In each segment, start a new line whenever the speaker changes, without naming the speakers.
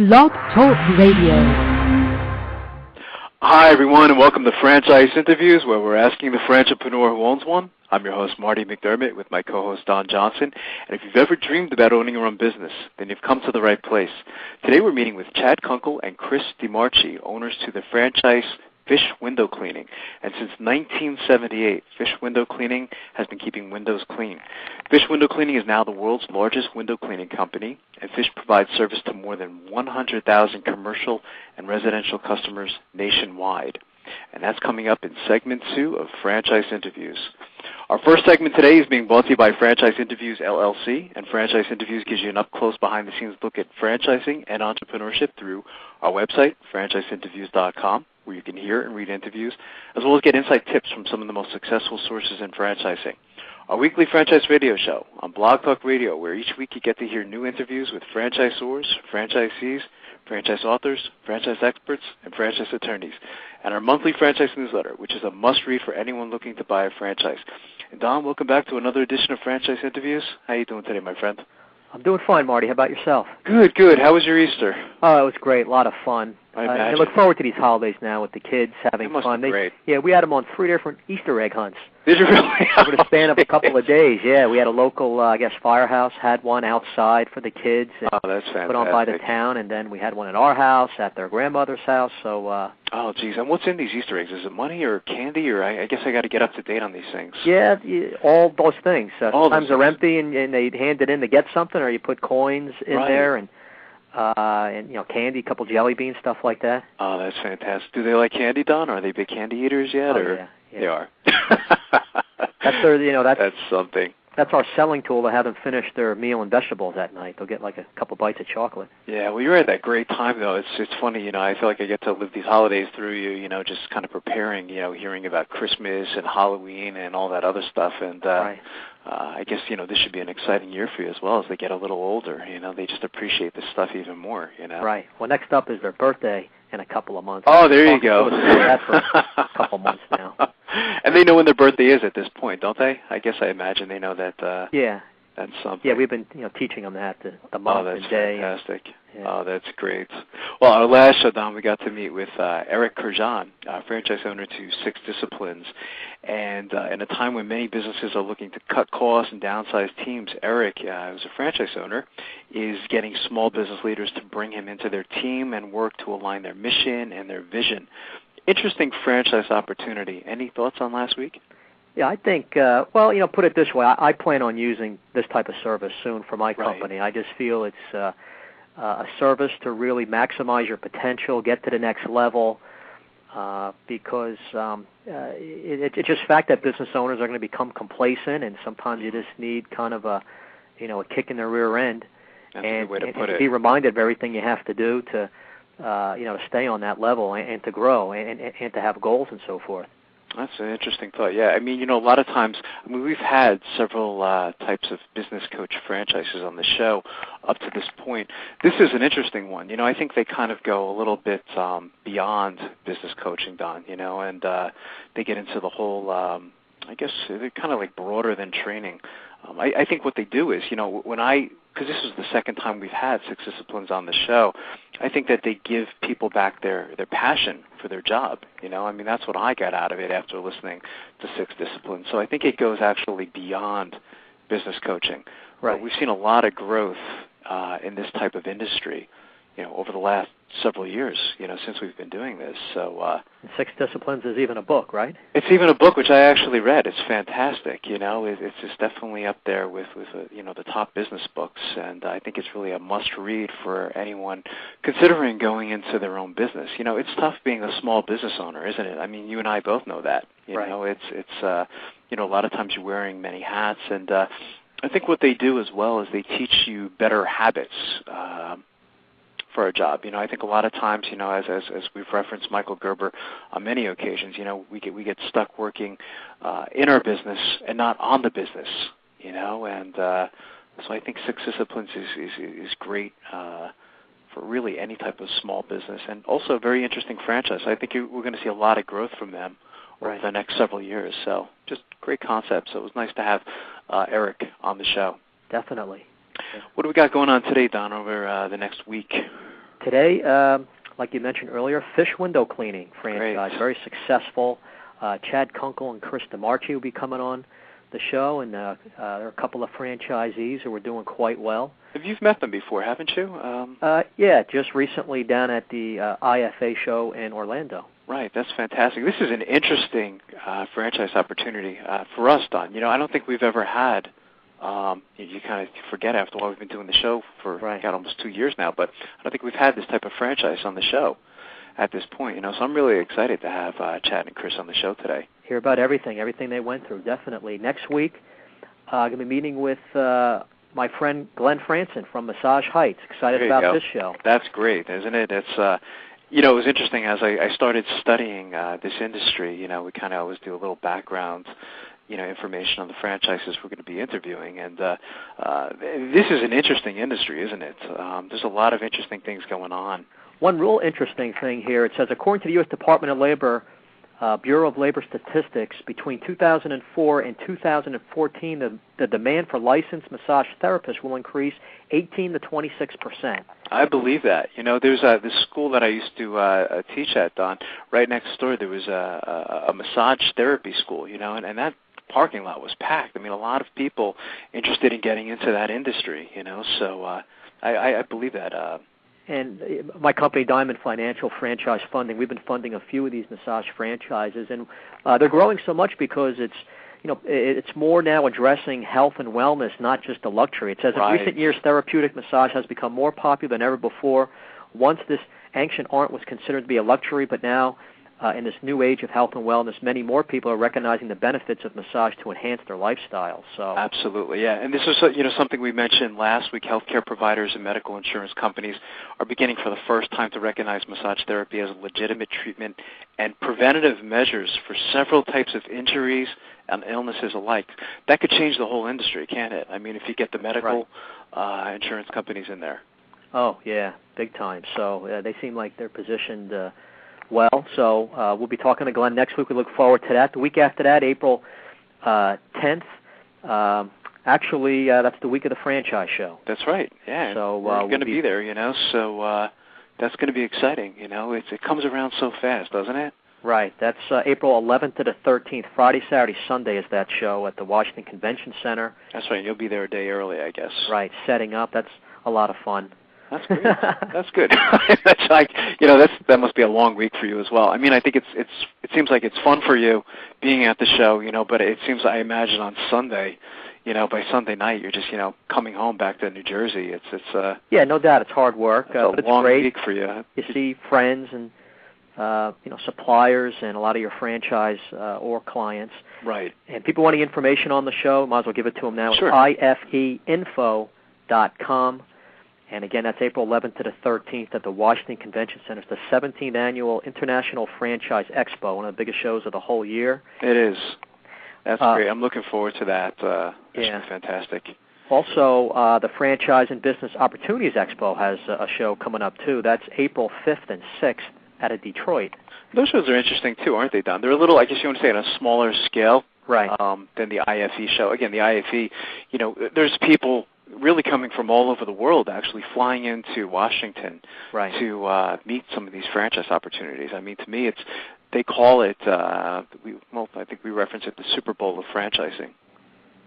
Blog Talk Radio.
Hi, everyone, and welcome to Franchise Interviews, where we're asking the franchipreneur who owns one. I'm your host, Marty McDermott, with my co-host, Don Johnson. And if you've ever dreamed about owning your own business, then you've come to the right place. Today we're meeting with Chad Kunkel and Chris DiMarchi, owners to the franchise Fish Window Cleaning. And since 1978, Fish Window Cleaning has been keeping windows clean. Fish Window Cleaning is now the world's largest window cleaning company, and Fish provides service to more than 100,000 commercial and residential customers nationwide. And that's coming up in segment 2 of Franchise Interviews. Our first segment today is being brought to you by Franchise Interviews, LLC, and Franchise Interviews gives you an up-close, behind-the-scenes look at franchising and entrepreneurship through our website, franchiseinterviews.com, where you can hear and read interviews, as well as get inside tips from some of the most successful sources in franchising. Our weekly franchise radio show on Blog Talk Radio, where each week you get to hear new interviews with franchisors, franchisees, franchise authors, franchise experts, and franchise attorneys. And our monthly franchise newsletter, which is a must-read for anyone looking to buy a franchise. And Don, welcome back to another edition of Franchise Interviews. How are you doing today, my friend?
I'm doing fine, Marty. How about yourself?
Good, good. How was your Easter?
Oh, it was great. A lot of fun.
I imagine.
I look forward to these holidays now with the kids having
That must
fun.
be great.
Yeah, we had them on 3 different Easter egg hunts.
Did you really?
Over the span of a couple of days. Yeah, we had a local, firehouse, had one outside for the kids.
Oh, that's fantastic.
Put on by the town, and then we had one at our house, at their grandmother's house. So.
Oh, geez. And what's in these Easter eggs? Is it money or candy? Or I guess I got to get up to date on these things.
Yeah, all those things. Sometimes they're
things.
empty, and they hand it in to get something, or you put coins in there, and candy, a couple jelly beans, stuff like that.
Oh, that's fantastic. Do they like candy, Don? Are they big candy eaters yet?
Oh,
or?
Yeah.
They are.
That's
something.
That's our selling tool to have them finish their meal and vegetables at night. They'll get like a couple bites of chocolate.
Yeah, well, you're at that great time, though. It's funny, I feel like I get to live these holidays through you, just kind of preparing, hearing about Christmas and Halloween and all that other stuff. And
right.
I guess, this should be an exciting year for you as well as they get a little older. They just appreciate this stuff even more,
Right. Well, next up is their birthday in a couple of months.
Oh, there you go.
That's for a couple months now.
And they know when their birthday is at this point, don't they? I guess I imagine they know that.
Yeah.
That's something.
Yeah, we've been teaching them that, the month and day.
Oh, that's fantastic.
Yeah.
Oh, that's great. Well, our last show, Don, we got to meet with Eric Kurjan, franchise owner to Six Disciplines. And in a time when many businesses are looking to cut costs and downsize teams, Eric, who's a franchise owner, is getting small business leaders to bring him into their team and work to align their mission and their vision. Interesting franchise opportunity. Any thoughts on last week?
Yeah, I think, put it this way. I plan on using this type of service soon for my company.
Right.
I just feel it's a service to really maximize your potential, get to the next level, because it's just fact that business owners are going to become complacent, and sometimes you just need kind of a kick in the rear end.
That's a good way to put it.
Be reminded of everything you have to do to stay on that level and to grow and to have goals and so forth.
That's an interesting thought. Yeah, a lot of times, we've had several types of business coach franchises on the show up to this point. This is an interesting one. I think they kind of go a little bit beyond business coaching, Don, and they get into the whole, I guess they're kind of like broader than training. I think what they do is, because this is the second time we've had Six Disciplines on the show, I think that they give people back their passion for their job. That's what I got out of it after listening to Six Disciplines. So I think it goes actually beyond business coaching.
Right.
But we've seen a lot of growth in this type of industry, over the last several years, since we've been doing this. So
Six Disciplines is even a book, right?
It's even a book, which I actually read. It's fantastic. It's just definitely up there with the top business books, and I think it's really a must-read for anyone considering going into their own business. It's tough being a small business owner, isn't it? You and I both know that.
Right.
It's a lot of times you're wearing many hats, and I think what they do as well is they teach you better habits for a job. I think a lot of times, as we've referenced Michael Gerber on many occasions, we get stuck working in our business and not on the business, and so I think Six Disciplines is great for really any type of small business, and also a very interesting franchise. I think we're going to see a lot of growth from them over the next several years. So just great concept. So it was nice to have Eric on the show.
Definitely.
What do we got going on today, Don, over the next week?
Today, like you mentioned earlier, fish window cleaning franchise, very successful. Chad Kunkel and Chris DeMarchi will be coming on the show, and there are a couple of franchisees who are doing quite well.
You've met them before, haven't you?
Yeah, just recently down at the IFA show in Orlando.
Right, that's fantastic. This is an interesting franchise opportunity for us, Don. I don't think we've ever had, you kind of forget after a while, we've been doing the show for almost 2 years now, but I don't think we've had this type of franchise on the show at this point. So I'm really excited to have Chad and Chris on the show today.
Hear about everything they went through, definitely. Next week, I'm going to be meeting with my friend Glenn Franson from Massage Heights. Excited about this show.
That's great, isn't it? It's it was interesting as I started studying this industry. We kind of always do a little background, information on the franchises we're going to be interviewing, and this is an interesting industry, isn't it? There's a lot of interesting things going on.
One real interesting thing here, it says, according to the U.S. Department of Labor, Bureau of Labor Statistics, between 2004 and 2014, the demand for licensed massage therapists will increase 18 to 26%.
I believe that. There's this school that I used to teach at, Don. Right next door, there was a massage therapy school, and that parking lot was packed. I mean, a lot of people interested in getting into that industry, so I believe that.
And my company, Diamond Financial Franchise Funding, we've been funding a few of these massage franchises, and they're growing so much because it's more now addressing health and wellness, not just a luxury. It says in recent years, therapeutic massage has become more popular than ever before. Once this ancient art was considered to be a luxury, but now in this new age of health and wellness, many more people are recognizing the benefits of massage to enhance their lifestyle. So
absolutely, yeah. And this is something we mentioned last week. Healthcare providers and medical insurance companies are beginning for the first time to recognize massage therapy as a legitimate treatment and preventative measures for several types of injuries and illnesses alike. That could change the whole industry, can't it? I mean, if you get the medical insurance companies in there. Oh,
yeah, big time. So they seem like they're positioned well. So we'll be talking to Glenn next week. We look forward to that. The week after that, April 10th, actually, that's the week of the franchise show.
That's right, yeah. So we're going to be there, so that's going to be exciting. It comes around so fast, doesn't it?
Right. That's April 11th to the 13th. Friday, Saturday, Sunday is that show at the Washington Convention Center.
That's right. You'll be there a day early, I guess.
Right. Setting up. That's a lot of fun.
That's great. That's good. That's like, that must be a long week for you as well. I mean, I think it seems like it's fun for you being at the show, but it seems, I imagine on Sunday, by Sunday night you're just, coming home back to New Jersey. It's
yeah, no doubt it's hard work, but it's
long
great.
Week for you.
You see friends and suppliers and a lot of your franchise or clients.
Right.
And people wanting information on the show, might as well give it to them now.
Sure.
It's ifeinfo.com. And again, that's April 11th to the 13th at the Washington Convention Center. It's the 17th Annual International Franchise Expo, one of the biggest shows of the whole year.
It is. That's great. I'm looking forward to that. It's fantastic.
Also, the Franchise and Business Opportunities Expo has a show coming up, too. That's April 5th and 6th out of Detroit.
Those shows are interesting, too, aren't they, Don? They're a little, I guess you want to say, on a smaller scale than the IFE show. Again, the IFE, there's people really coming from all over the world, actually flying into Washington to meet some of these franchise opportunities. I mean, to me, they call it, I think we reference it, the Super Bowl of franchising.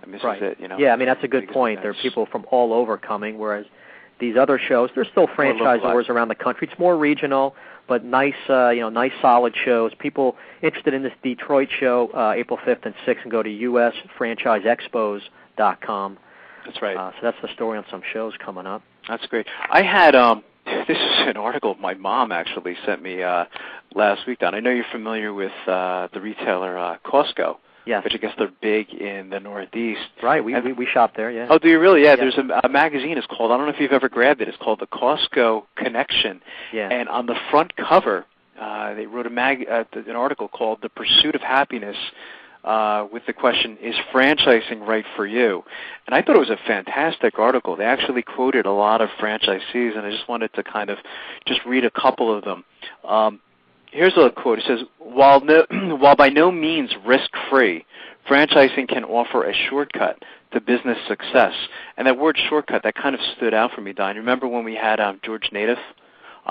I mean, this is it,
Yeah, I mean, that's a good point. There are people from all over coming, whereas these other shows, there's still franchisors around the country. It's more regional, but nice, nice solid shows. People interested in this Detroit show, April 5th and 6th, and go to usfranchiseexpos.com.
That's right.
So that's the story on some shows coming up.
That's great. I had this is an article my mom actually sent me last week, Don. I know you're familiar with the retailer Costco.
Yes.
Which I guess they're big in the Northeast.
Right. We shop there, yeah.
Oh, do you really? Yeah. There's a magazine. It's called, I don't know if you've ever grabbed it. It's called the Costco Connection.
Yeah.
And on the front cover, they wrote an article called The Pursuit of Happiness, with the question, is franchising right for you? And I thought it was a fantastic article. They actually quoted a lot of franchisees, and I just wanted to kind of just read a couple of them. Here's a quote. It says, while by no means risk-free, franchising can offer a shortcut to business success. And that word shortcut, that kind of stood out for me, Don. You remember when we had George Nadeff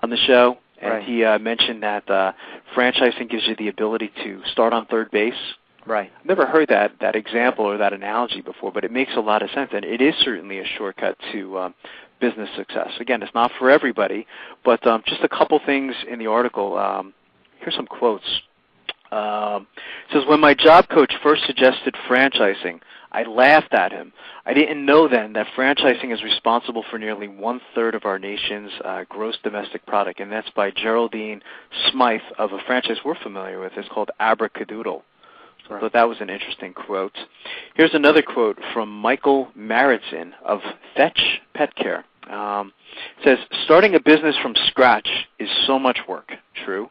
on the show, and
right.
he mentioned that franchising gives you the ability to start on third base.
Right.
I've never heard that example or that analogy before, but it makes a lot of sense, and it is certainly a shortcut to business success. Again, it's not for everybody, but just a couple things in the article. Here's some quotes. It says, when my job coach first suggested franchising, I laughed at him. I didn't know then that franchising is responsible for nearly one-third of our nation's gross domestic product, and that's by Geraldine Smythe of a franchise we're familiar with. It's called Abracadoodle. So I thought that was an interesting quote. Here's another quote from Michael Maritzin of Fetch Pet Care. It says, starting a business from scratch is so much work. True.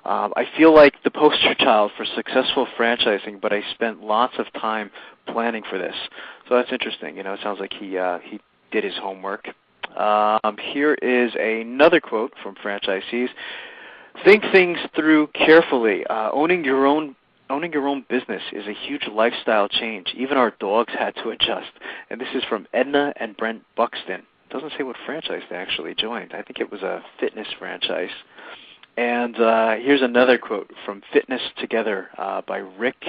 I feel like the poster child for successful franchising, but I spent lots of time planning for this. So that's interesting. It sounds like he did his homework. Here is another quote from franchisees. Think things through carefully. Owning your own business is a huge lifestyle change. Even our dogs had to adjust. And this is from Edna and Brent Buxton. It doesn't say what franchise they actually joined. I think it was a fitness franchise. And here's another quote from Fitness Together by Rick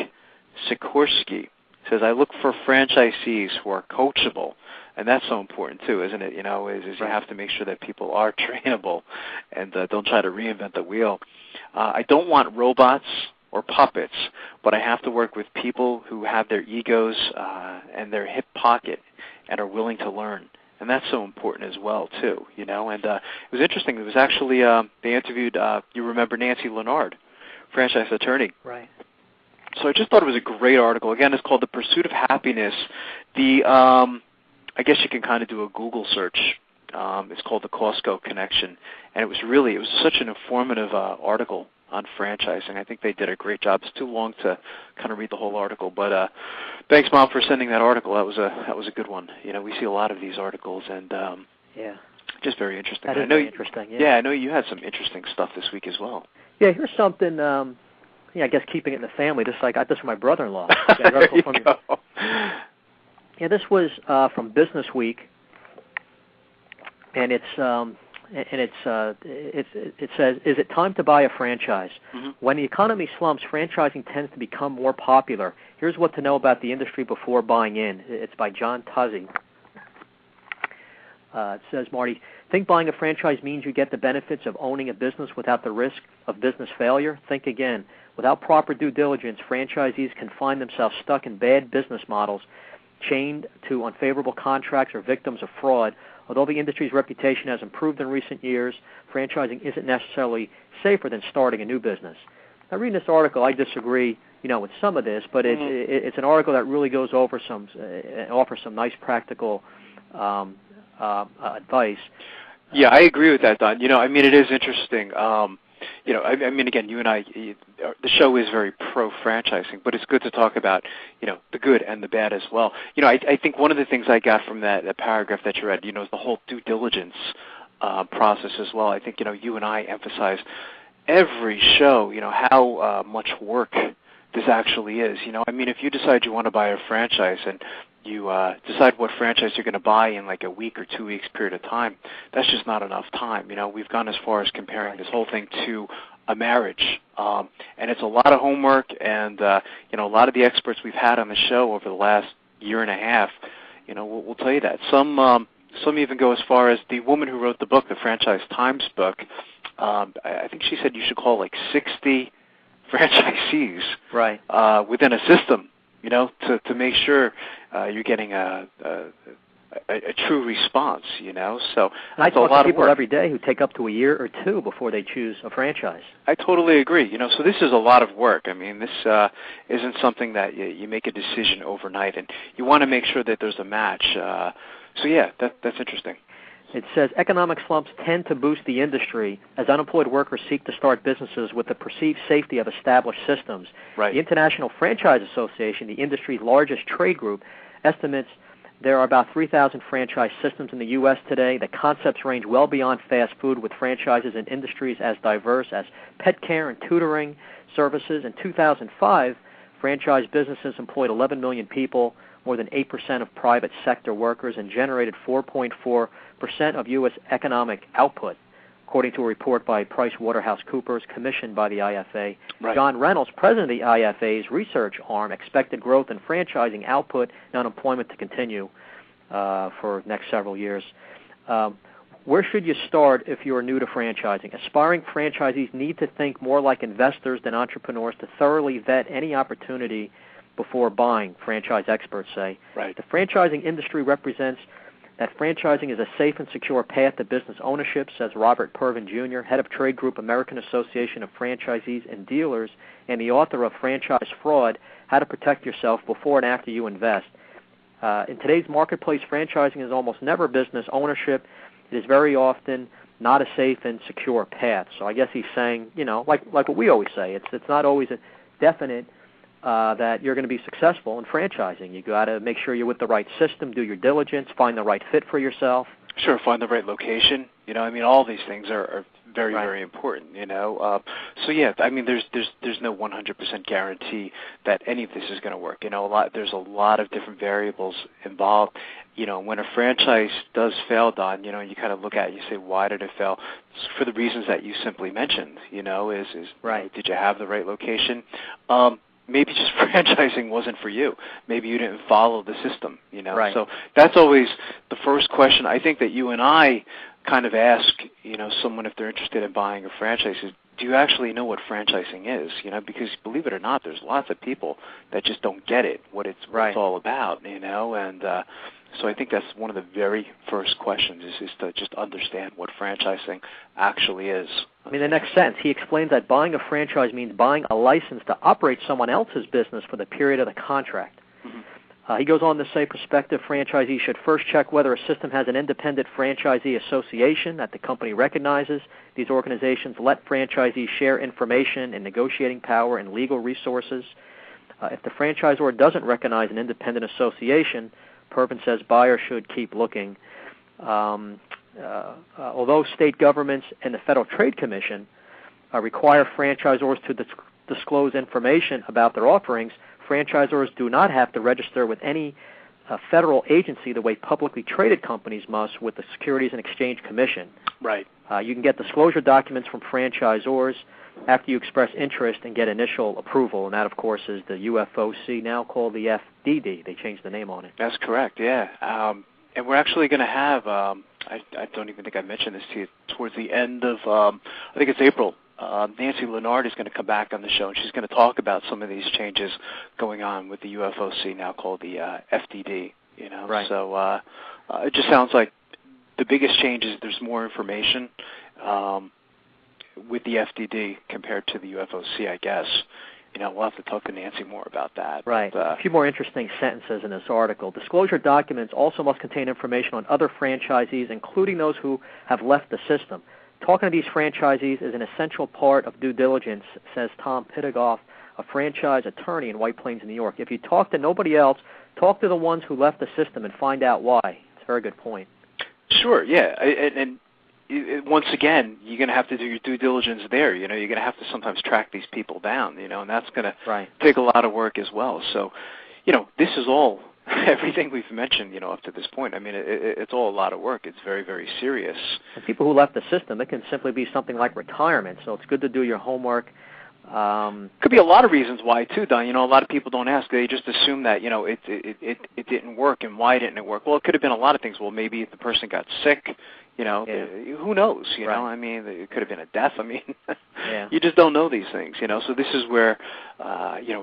Sikorsky. It says, I look for franchisees who are coachable. And that's so important, too, isn't it? Is you have to make sure that people are trainable and don't try to reinvent the wheel. I don't want robots or puppets, but I have to work with people who have their egos and their hip pocket and are willing to learn. And that's so important as well, too, And it was interesting. It was actually, they interviewed, you remember Nancy Leonard, franchise attorney.
Right.
So I just thought it was a great article. Again, it's called The Pursuit of Happiness. I guess you can kind of do a Google search. It's called The Costco Connection. And it was such an informative article on franchising. I think they did a great job. It's too long to kind of read the whole article, but thanks, Mom, for sending that article. That was a good one. We see a lot of these articles, and just very interesting.
That is very interesting. Yeah,
I know you had some interesting stuff this week as well.
Yeah, here's something. I guess keeping it in the family. Just like I got this from my brother-in-law.
There you go.
Yeah, this was from Business Week, and it says, is it time to buy a franchise? Mm-hmm. When the economy slumps, franchising tends to become more popular. Here's what to know about the industry before buying in. It's by John Tuzzi. It says, Marty, think buying a franchise means you get the benefits of owning a business without the risk of business failure? Think again. Without proper due diligence, franchisees can find themselves stuck in bad business models, chained to unfavorable contracts, or victims of fraud. Although the industry's reputation has improved in recent years, franchising isn't necessarily safer than starting a new business. Now, reading this article, I disagree, with some of this, but it's an article that really goes over offers some nice practical advice.
Yeah, I agree with that, Don. It is interesting. Again, you and I, the show is very pro-franchising, but it's good to talk about, the good and the bad as well. I think one of the things I got from that paragraph that you read, is the whole due diligence process as well. I think, you and I emphasize every show, how much work this actually is. If you decide you want to buy a franchise and you decide what franchise you're going to buy in like a week or 2 weeks period of time, that's just not enough time. We've gone as far as comparing this whole thing to a marriage. And it's a lot of homework, and, a lot of the experts we've had on the show over the last year and a half, we'll tell you that. Some even go as far as the woman who wrote the book, the Franchise Times book. I think she said you should call like 60 franchisees within a system, to make sure you're getting a true response, So
I talk to people every day who take up to a year or two before they choose a franchise.
I totally agree. So this is a lot of work. This isn't something that you make a decision overnight, and you want to make sure that there's a match. That's interesting.
It says economic slumps tend to boost the industry as unemployed workers seek to start businesses with the perceived safety of established systems.
Right.
The International Franchise Association, the industry's largest trade group, estimates there are about 3,000 franchise systems in the U.S. today. The concepts range well beyond fast food, with franchises in industries as diverse as pet care and tutoring services. In 2005, franchise businesses employed 11 million people, more than 8% of private sector workers, and generated 4.4% of U.S. economic output. according to a report by PricewaterhouseCoopers commissioned by the IFA.
Right.
John Reynolds, president of the IFA's research arm, expected growth in franchising output and unemployment to continue for the next several years. Where should you start if you are new to franchising? Aspiring franchisees need to think more like investors than entrepreneurs to thoroughly vet any opportunity before buying, franchise experts say.
Right.
The franchising industry represents that franchising is a safe and secure path to business ownership, says Robert Pervin Jr., head of Trade Group American Association of Franchisees and Dealers and the author of Franchise Fraud, How to Protect Yourself Before and After You Invest. In today's marketplace, franchising is almost never business ownership. It is very often not a safe and secure path. So I guess he's saying, like what we always say, it's not always a definite that you're going to be successful in franchising. You got to make sure you're with the right system, do your diligence, find the right fit for yourself.
Sure, find the right location. All these things are very, very important. So yeah, there's no 100% guarantee that any of this is going to work. There's a lot of different variables involved. When a franchise does fail, Don, you kind of look at it, you say, why did it fail? It's for the reasons that you simply mentioned.
Right.
Did you have the right location? Maybe just franchising wasn't for you. Maybe you didn't follow the system,
Right.
So that's always the first question I think that you and I kind of ask, someone if they're interested in buying a franchise is, do you actually know what franchising is? Because believe it or not, there's lots of people that just don't get it, what it's all about, and so I think that's one of the very first questions is to just understand what franchising actually is.
The next sentence, he explains that buying a franchise means buying a license to operate someone else's business for the period of the contract. Mm-hmm. He goes on to say prospective franchisees should first check whether a system has an independent franchisee association that the company recognizes. These organizations let franchisees share information and negotiating power and legal resources. If the franchisor doesn't recognize an independent association, Pervin says buyers should keep looking. Although state governments and the Federal Trade Commission require franchisors to disclose information about their offerings, franchisors do not have to register with any federal agency the way publicly traded companies must with the Securities and Exchange Commission.
Right.
You can get disclosure documents from franchisors after you express interest and get initial approval, and that, of course, is the UFOC, now called the FDD. They changed the name on it.
That's correct, yeah. And we're actually going to have, I don't even think I mentioned this to you, towards the end of, I think it's April, Nancy Leonard is going to come back on the show, and she's going to talk about some of these changes going on with the UFOC, now called the FDD.
Right.
So it just sounds like the biggest change is there's more information with the FDD compared to the UFOC, I guess. We'll have to talk to Nancy more about that.
Right.
But,
a few more interesting sentences in this article. Disclosure documents also must contain information on other franchisees, including those who have left the system. Talking to these franchisees is an essential part of due diligence, says Tom Pittigoff, a franchise attorney in White Plains, New York. If you talk to nobody else, talk to the ones who left the system and find out why. It's a very good point.
Sure, yeah. And once again, you're going to have to do your due diligence there. You're going to have to sometimes track these people down, and that's going to take a lot of work as well. So, this is all, everything we've mentioned, up to this point. It's all a lot of work. It's very, very serious.
And people who left the system, it can simply be something like retirement, so it's good to do your homework.
Could be a lot of reasons why, too, Don. A lot of people don't ask. They just assume that, it didn't work, and why didn't it work? Well, it could have been a lot of things. Well, maybe the person got sick. Who knows?
Right.
It could have been a death.
Yeah.
You just don't know these things. So this is where,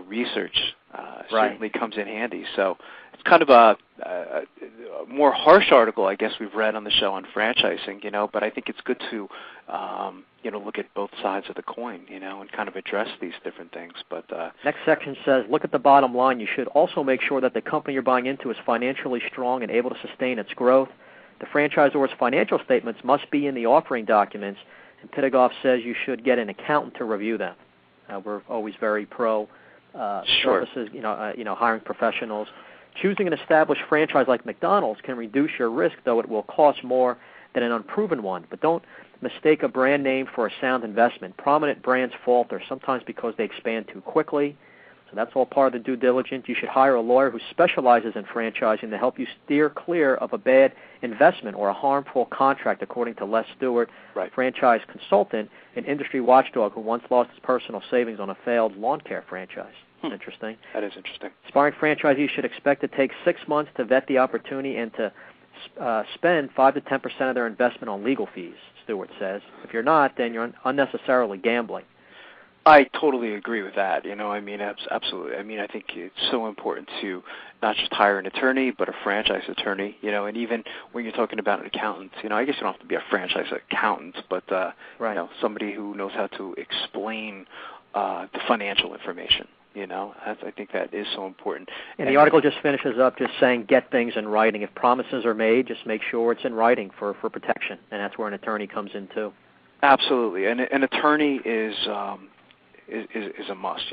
research certainly comes in handy. So it's kind of a more harsh article, I guess, we've read on the show on franchising. But I think it's good to, look at both sides of the coin, and kind of address these different things. But
next section says, look at the bottom line. You should also make sure that the company you're buying into is financially strong and able to sustain its growth. The franchisor's financial statements must be in the offering documents, and Pittigoff says you should get an accountant to review them. We're always very pro services, hiring professionals. Choosing an established franchise like McDonald's can reduce your risk, though it will cost more than an unproven one. But don't mistake a brand name for a sound investment. Prominent brands falter, sometimes because they expand too quickly, So that's all part of the due diligence. You should hire a lawyer who specializes in franchising to help you steer clear of a bad investment or a harmful contract, according to Les Stewart, franchise consultant, an industry watchdog who once lost his personal savings on a failed lawn care franchise. Interesting.
That is interesting.
Aspiring franchisees should expect to take 6 months to vet the opportunity and to spend 5 to 10% of their investment on legal fees, Stewart says. If you're not, then you're unnecessarily gambling.
I totally agree with that. Absolutely. I think it's so important to not just hire an attorney, but a franchise attorney. And even when you're talking about an accountant, I guess you don't have to be a franchise accountant, but somebody who knows how to explain the financial information. I think that is so important.
And the article just finishes up just saying get things in writing. If promises are made, just make sure it's in writing for protection, and that's where an attorney comes in too.
Absolutely, and an attorney is a must.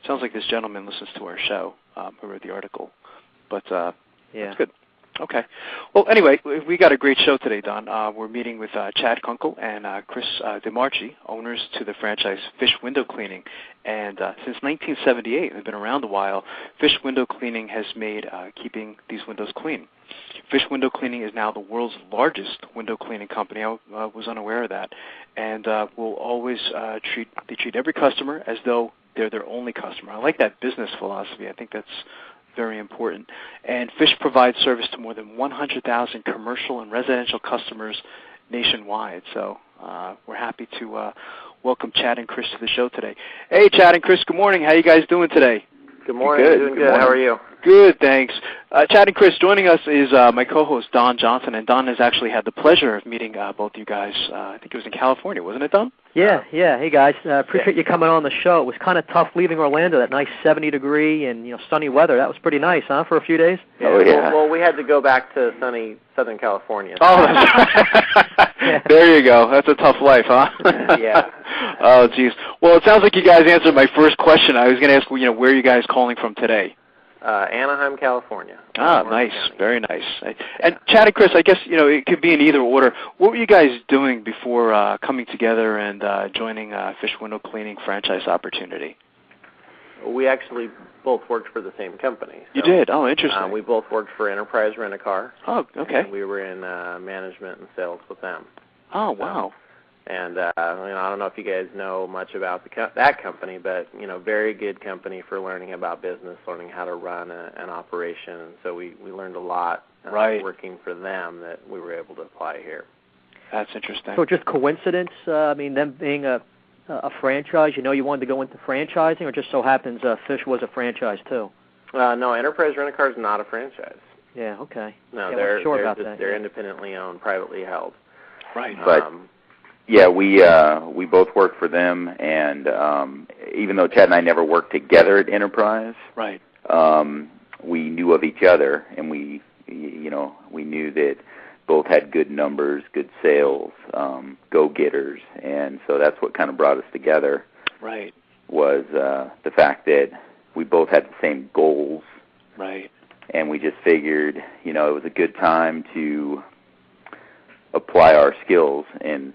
Sounds like this gentleman listens to our show. Who wrote the article, but that's good. Okay. Well, anyway, we got a great show today, Don. We're meeting with Chad Kunkel and Chris DeMarchi, owners to the franchise Fish Window Cleaning. And since 1978, they've been around a while, Fish Window Cleaning has made keeping these windows clean. Fish Window Cleaning is now the world's largest window cleaning company. I was unaware of that. And will always treat every customer as though they're their only customer. I like that business philosophy. I think that's very important. And Fish provides service to more than 100,000 commercial and residential customers nationwide. So we're happy to welcome Chad and Chris to the show today. Hey, Chad and Chris, good morning. How you guys doing today?
Good morning.
Good.
Doing good. How are you?
Good, thanks. Chad and Chris, joining us is my co-host, Don Johnson, and Don has actually had the pleasure of meeting both you guys. I think it was in California, wasn't it, Don?
Yeah. Hey, guys. Appreciate you coming on the show. It was kind of tough leaving Orlando, that nice 70-degree and sunny weather. That was pretty nice, huh, for a few days?
Yeah. Oh, yeah. Well, we had to go back to sunny Southern California.
Oh, there you go. That's a tough life, huh?
Yeah.
Oh, geez. Well, it sounds like you guys answered my first question. I was going to ask, where are you guys calling from today?
Anaheim, California.
Nice. Very nice. And Chad and Chris, I guess, it could be in either order. What were you guys doing before coming together and joining Fish Window Cleaning franchise opportunity?
We actually both worked for the same company. So,
you did? Oh, interesting.
We both worked for Enterprise Rent-A-Car.
Oh, okay.
And we were in management and sales with them.
Oh, wow.
And I don't know if you guys know much about that company, but very good company for learning about business, learning how to run an operation. And so we learned a lot working for them that we were able to apply here.
That's interesting.
So just coincidence? Them being a franchise, you wanted to go into franchising, or just so happens Fish was a franchise too?
No, Enterprise Rent-A-Car is not a franchise.
Yeah. Okay.
No, they're independently owned, privately held.
Right.
But yeah, we both worked for them, and even though Chad and I never worked together at Enterprise,
right,
we knew of each other, and we knew that both had good numbers, good sales, go-getters, and so that's what kind of brought us together.
Right.
Was the fact that we both had the same goals.
Right.
And we just figured, it was a good time to apply our skills and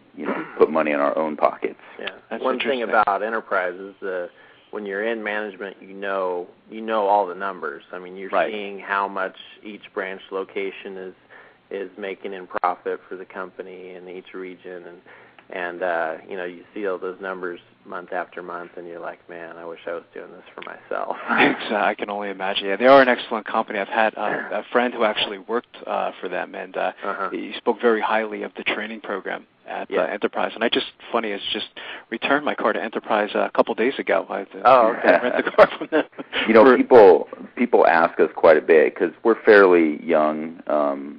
put money in our own pockets.
Yeah. That's one thing about Enterprise is when you're in management, you know all the numbers. I mean, you're seeing how much each branch location is making in profit for the company in each region, and you see all those numbers month after month, and you're like, man, I wish I was doing this for myself.
I can only imagine. Yeah, they are an excellent company. I've had a friend who actually worked for them, and he spoke very highly of the training program at Enterprise. And I just returned my car to Enterprise a couple days ago. I rent the car from them.
People ask us quite a bit because we're fairly young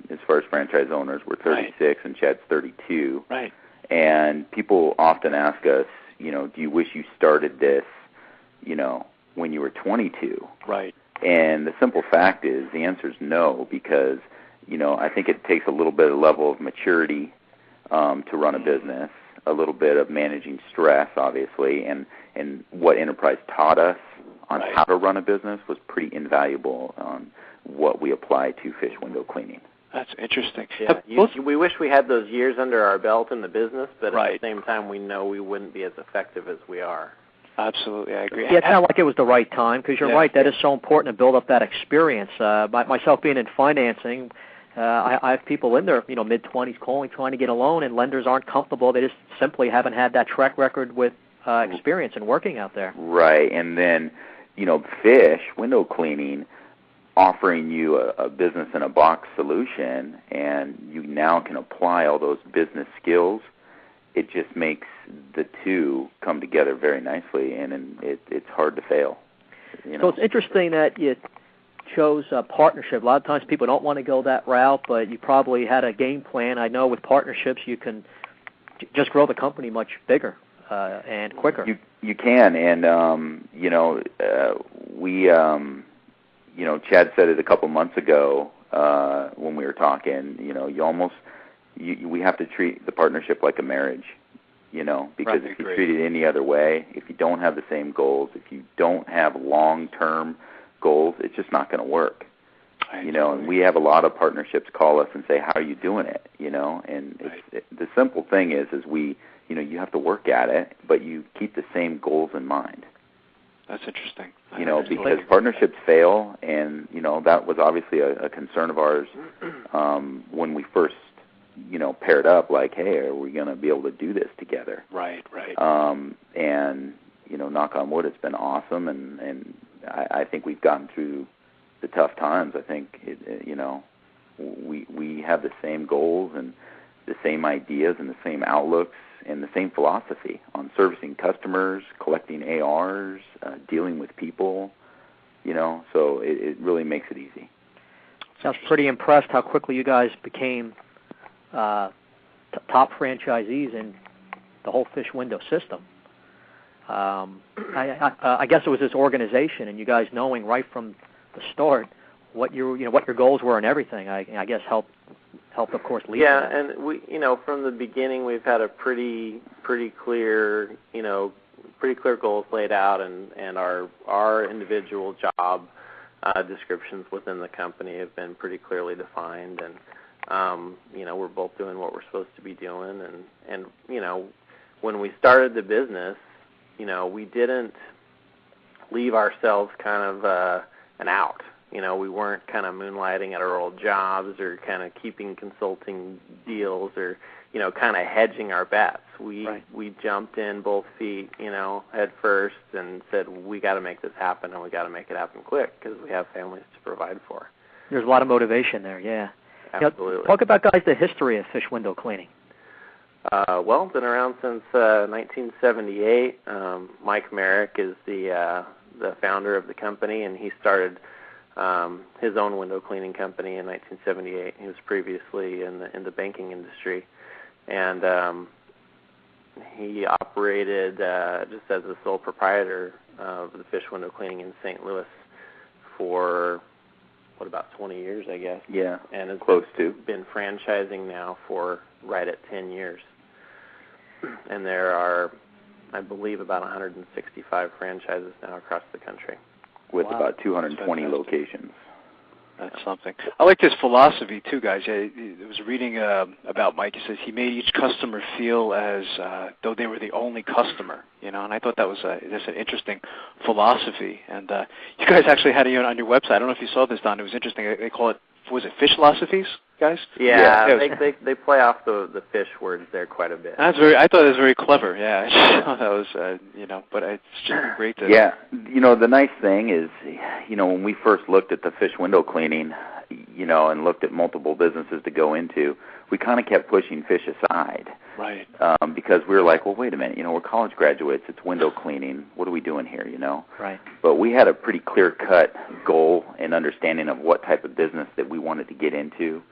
as far as franchise owners. We're 36 and Chad's 32.
Right.
And people often ask us, do you wish you started this, when you were 22?
Right.
And the simple fact is, the answer is no, because, I think it takes a little bit of level of maturity to run a business, a little bit of managing stress, obviously, and what Enterprise taught us on how to run a business was pretty invaluable on what we apply to Fish Window Cleaning.
That's interesting.
Yeah, we wish we had those years under our belt in the business, but at the same time, we know we wouldn't be as effective as we are.
Absolutely, I agree.
Yeah, it sounded like it was the right time because you're right. That is so important to build up that experience. Myself being in financing, I have people in their mid-20s calling, trying to get a loan, and lenders aren't comfortable. They just simply haven't had that track record with experience in working out there.
Right, and then Fish window cleaning, offering you a business-in-a-box solution, and you now can apply all those business skills. It just makes the two come together very nicely, and it's hard to fail.
So it's interesting that you chose a partnership. A lot of times people don't want to go that route, but you probably had a game plan. I know with partnerships you can just grow the company much bigger and quicker.
You can, and we Chad said it a couple months ago when we were talking. We have to treat the partnership like a marriage, because if you treat it any other way, if you don't have the same goals, if you don't have long-term goals, it's just not going to work. And we have a lot of partnerships call us and say, "How are you doing it?" And the simple thing is we, you have to work at it, but you keep the same goals in mind.
That's interesting.
Because partnerships fail, and that was obviously a concern of ours when we first paired up, like, hey, are we going to be able to do this together?
Right.
And, knock on wood, it's been awesome, and I think we've gotten through the tough times. I think, we have the same goals and the same ideas and the same outlooks and the same philosophy on servicing customers, collecting ARs, dealing with people, so it really makes it easy.
I was pretty impressed how quickly you guys became top franchisees in the whole Fish window system. I guess it was this organization and you guys knowing right from the start what your goals were and everything. I guess helped of course lead.
Yeah,
to that.
and we from the beginning we've had a pretty clear goals laid out, and our individual job descriptions within the company have been pretty clearly defined, and we're both doing what we're supposed to be doing, and when we started the business, we didn't leave ourselves kind of an out. We weren't kind of moonlighting at our old jobs or kind of keeping consulting deals or kind of hedging our bets. We jumped in both feet, head first, and said we got to make this happen, and we got to make it happen quick because we have families to provide for.
There's a lot of motivation there, yeah.
Absolutely.
Talk about, guys, the history of Fish window cleaning.
Well, been around since 1978. Mike Merrick is the founder of the company, and he started his own window cleaning company in 1978. He was previously in the banking industry, and he operated just as a sole proprietor of the Fish window cleaning in St. Louis for about 20 years, I guess.
Yeah,
and has been franchising now for right at 10 years. And there are, I believe, about 165 franchises now across the country,
with about 220 locations.
That's something. I like his philosophy, too, guys. I was reading about Mike. He says he made each customer feel as though they were the only customer, and I thought that's an interesting philosophy. And you guys actually had it on your website. I don't know if you saw this, Don. It was interesting. They call it, was it Fish philosophies, guys?
Yeah. They play off the fish words there quite a bit.
I thought it was very clever, yeah. That was, but it's just great to...
Yeah, the nice thing is, when we first looked at the Fish window cleaning, and looked at multiple businesses to go into, we kind of kept pushing Fish aside.
Right.
Because we were like, well, wait a minute, we're college graduates, it's window cleaning, what are we doing here,
Right.
But we had a pretty clear-cut goal and understanding of what type of business that we wanted to get into.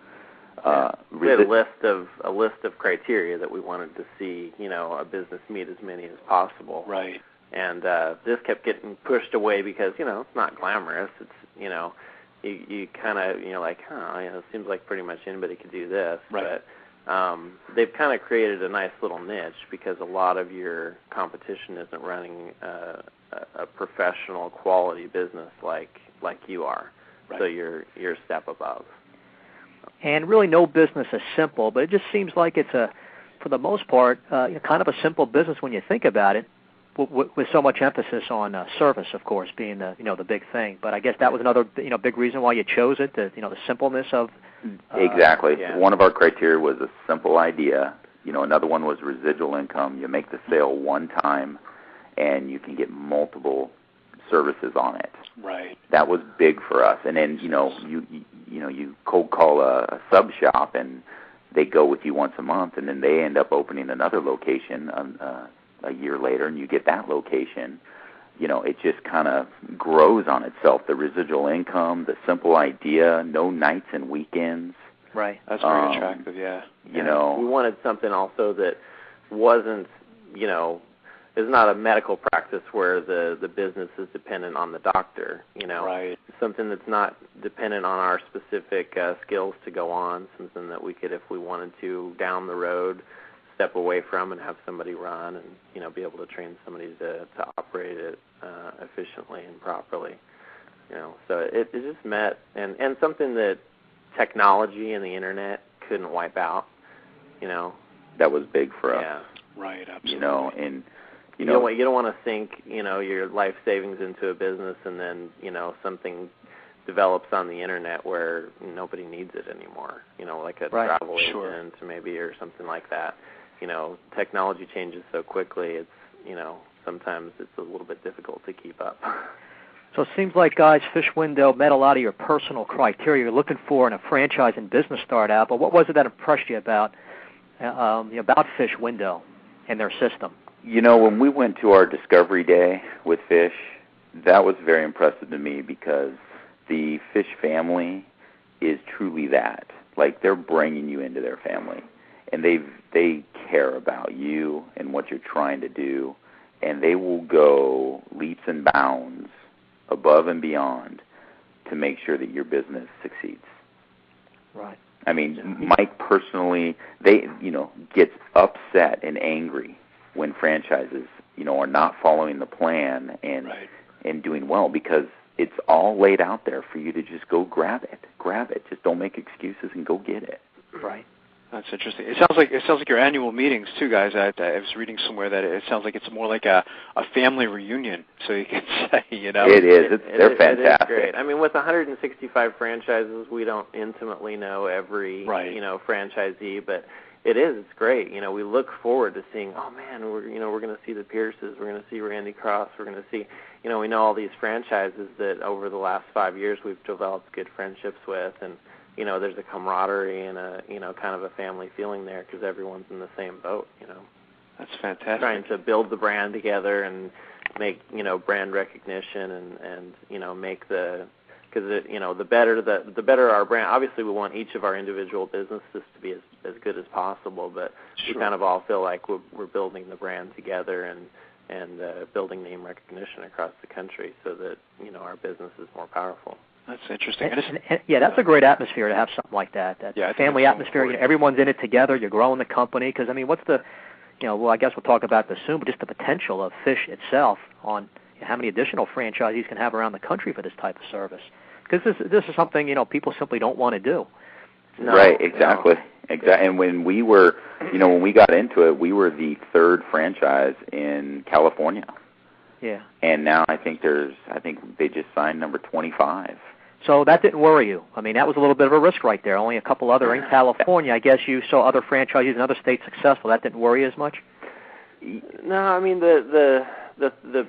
We had a list of criteria that we wanted to see, a business meet as many as possible.
Right.
And this kept getting pushed away because, it's not glamorous. It's, you kind of, like, it seems like pretty much anybody could do this.
Right.
But they've kind of created a nice little niche because a lot of your competition isn't running a professional quality business like you are. Right. So you're a step above.
And really no business is simple, but it just seems like it's for the most part, kind of a simple business when you think about it. with so much emphasis on service, of course, being the big thing. But I guess that was another big reason why you chose it. The simpleness of
exactly. One of our criteria was a simple idea. Another one was residual income. You make the sale one time, and you can get multiple services on it.
Right.
That was big for us. And then you cold call a sub shop, and they go with you once a month, and then they end up opening another location a year later, and you get that location. It just kind of grows on itself. The residual income, the simple idea, no nights and weekends.
Right.
That's very attractive, yeah.
We
wanted something also that wasn't, is not a medical practice where the business is dependent on the doctor,
Right.
Something that's not dependent on our specific skills to go on, something that we could, if we wanted to, down the road, step away from and have somebody run and, be able to train somebody to operate it efficiently and properly. So it just met, and something that technology and the Internet couldn't wipe out,
That was big for us.
Yeah.
Right, absolutely.
You don't want to sink, your life savings into a business and then, something develops on the Internet where nobody needs it anymore, like a travel agent maybe or something like that. Technology changes so quickly, it's, sometimes it's a little bit difficult to keep up.
So it seems like, guys, Fish Window met a lot of your personal criteria you're looking for in a franchise and business start-out, but what was it that impressed you about Fish Window and their system?
When we went to our discovery day with Fish, that was very impressive to me because the Fish family is truly that. Like, they're bringing you into their family, and they care about you and what you're trying to do, and they will go leaps and bounds above and beyond to make sure that your business succeeds.
Right.
I mean, Mike personally, gets upset and angry when franchises, are not following the plan and doing well because it's all laid out there for you to just go grab it. Just don't make excuses and go get it.
Right.
That's interesting. It sounds like your annual meetings too, guys. I was reading somewhere that it sounds like it's more like a family reunion. So you can say,
It is. They're fantastic.
It is great. I mean, with 165 franchises, we don't intimately know every franchisee, but it's great. We look forward to seeing. Oh man, we're going to see the Pierces. We're going to see Randy Cross. We're going to see. We know all these franchises that over the last 5 years we've developed good friendships with, and there's a camaraderie and a kind of a family feeling there because everyone's in the same boat.
That's fantastic.
Trying to build the brand together and make brand recognition and make the the better our brand. Obviously, we want each of our individual businesses to be as good as possible, but we kind of all feel like we're building the brand together and building name recognition across the country so that our business is more powerful.
That's interesting.
That's a great atmosphere to have something like that. Family atmosphere. Everyone's in it together. You're growing the company. Because what's the, I guess we'll talk about this soon, but just the potential of Fish itself on how many additional franchisees can have around the country for this type of service. Because this is something people simply don't want to do.
Right. Exactly. Exactly. And when we were, when we got into it, we were the third franchise in California.
Yeah.
And now I think they just signed number 25.
So that didn't worry you. I mean, that was a little bit of a risk right there. Only a couple other in California. I guess you saw other franchises in other states successful. That didn't worry you as much?
No, I mean the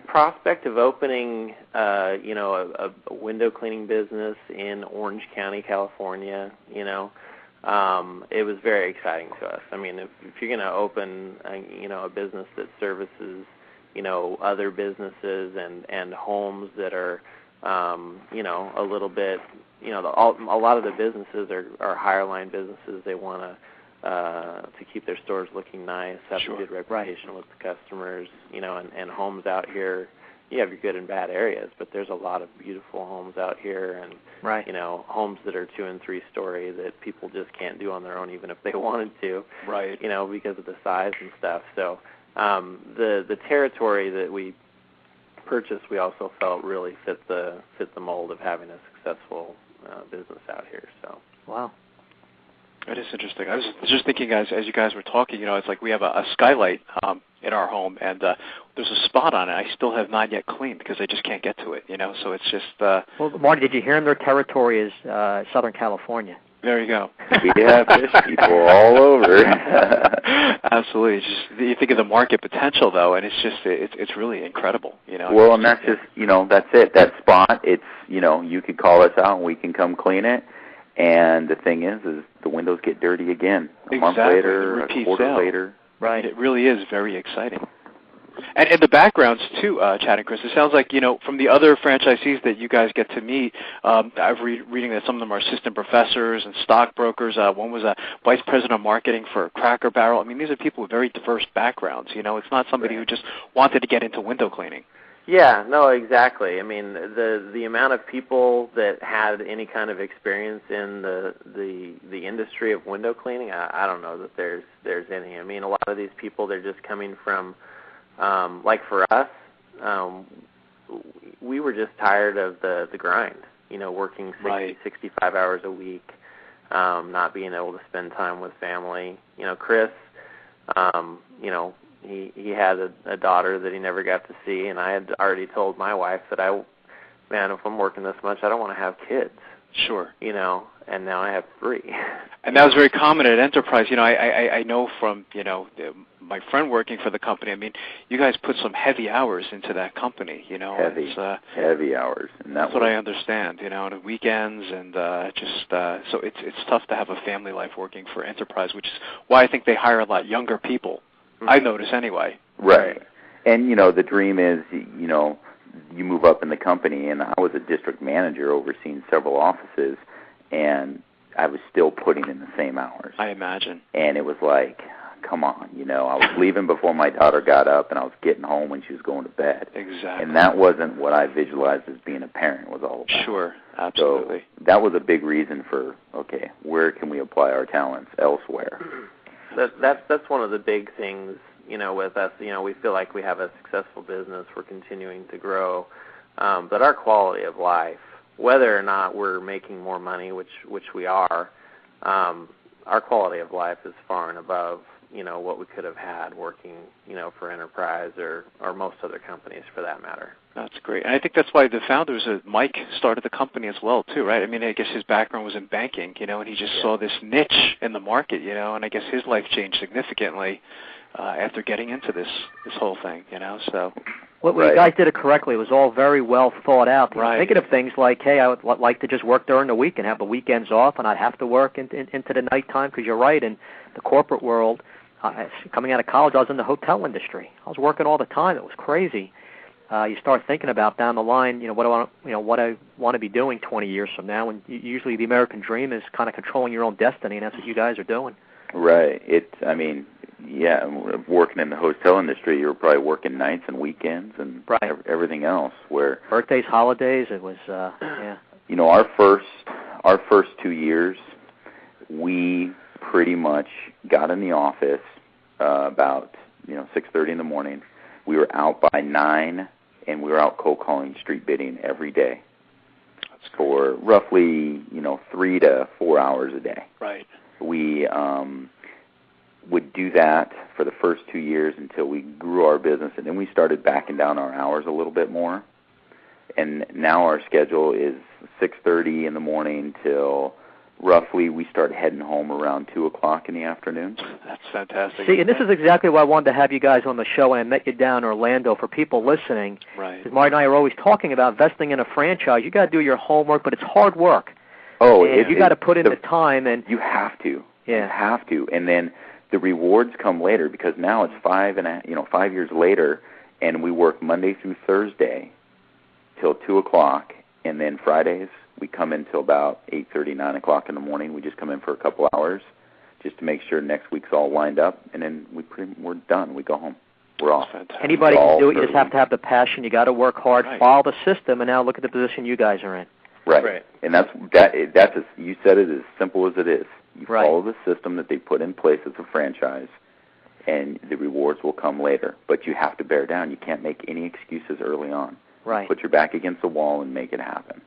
prospect of opening a window cleaning business in Orange County, California, it was very exciting to us. I mean, if you're going to open a business that services other businesses and homes that are a little bit, a lot of the businesses are higher line businesses. They want to keep their stores looking nice, have a good reputation with the customers, and homes out here. You have your good and bad areas, but there's a lot of beautiful homes out here, and homes that are 2- and 3-story that people just can't do on their own, even if they wanted to, because of the size and stuff. So the territory that we purchased, we also felt really fit the mold of having a successful business out here. So
wow.
That is interesting. I was just thinking, as you guys were talking, it's like we have a skylight in our home, and there's a spot on it I still have not yet cleaned because I just can't get to it, So it's just...
Well, Marty, did you hear their territory is Southern California?
There you go.
We have fish people all over.
Absolutely. Just, you think of the market potential, though, and it's just it's really incredible,
Well, and that's just that's it. That spot. It's you could call us out and we can come clean it. And the thing is the windows get dirty again a month later, a quarter later.
Right.
It really is very exciting. And the backgrounds, too, Chad and Chris, it sounds like, from the other franchisees that you guys get to meet, I've reading that some of them are assistant professors and stockbrokers. One was a vice president of marketing for Cracker Barrel. I mean, these are people with very diverse backgrounds. It's not somebody who just wanted to get into window cleaning.
Yeah, no, exactly. I mean, the amount of people that had any kind of experience in the industry of window cleaning, I don't know that there's any. I mean, a lot of these people, they're just coming from, like for us, we were just tired of the grind, working 60, 65 hours a week, not being able to spend time with family. Chris, he had a daughter that he never got to see, and I had already told my wife that if I'm working this much, I don't want to have kids.
Sure.
And now I have 3.
And that was very common at Enterprise. I know from, my friend working for the company, I mean, you guys put some heavy hours into that company,
Heavy hours. And
that's what I understand, on the weekends and so it's tough to have a family life working for Enterprise, which is why I think they hire a lot younger people. Mm-hmm. I notice anyway.
Right. And, the dream is, you move up in the company, and I was a district manager overseeing several offices, and I was still putting in the same hours.
I imagine.
And it was like, come on, I was leaving before my daughter got up, and I was getting home when she was going to bed.
Exactly.
And that wasn't what I visualized as being a parent was all about.
Sure, absolutely.
So that was a big reason for, okay, where can we apply our talents elsewhere?
That's one of the big things, with us. We feel like we have a successful business. We're continuing to grow. But our quality of life, whether or not we're making more money, which we are, our quality of life is far and above, what we could have had working, for Enterprise or most other companies for that matter.
That's great. And I think that's why the founders, Mike, started the company as well, too, right? I mean, I guess his background was in banking, and he just saw this niche in the market, and I guess his life changed significantly after getting into this whole thing, so...
Well, you guys did it correctly. It was all very well thought out.
Right.
Thinking of things like, hey, I would like to just work during the week and have the weekends off, and I'd have to work into the nighttime, because you're right, in the corporate world, coming out of college, I was in the hotel industry. I was working all the time. It was crazy. You start thinking about down the line, what I want to be doing 20 years from now, and usually the American dream is kind of controlling your own destiny, and that's what you guys are doing.
Right. Working in the hotel industry, you were probably working nights and weekends and everything else. Where
birthdays, holidays, it was
our first 2 years, we pretty much got in the office about 6:30 in the morning. We were out by 9, and we were out cold calling, street bidding every day. That's for roughly 3 to 4 hours a day.
Right.
We would do that for the first 2 years until we grew our business, and then we started backing down our hours a little bit more. And now our schedule is 6:30 in the morning till roughly we start heading home around 2 o'clock in the afternoon.
That's fantastic.
See, and this is exactly why I wanted to have you guys on the show when I met you down in Orlando for people listening.
Right.
Because Marty and I are always talking about investing in a franchise. You got to do your homework, but it's hard work.
Oh,
you got to put in the time, and
you have to.
Yeah.
You have to, and then the rewards come later, because now it's 5 years later, and we work Monday through Thursday till 2 o'clock, and then Fridays we come in till about 8:30, 9 o'clock in the morning. We just come in for a couple hours just to make sure next week's all lined up, and then we're done. We go home. We're off.
Anybody can do it. You just have to have the passion. You got to work hard, follow the system, and now look at the position you guys are in.
Right. And that's you said it as simple as it is. You follow the system that they put in place as a franchise, and the rewards will come later. But you have to bear down. You can't make any excuses early on.
Right.
Put your back against the wall and make it happen.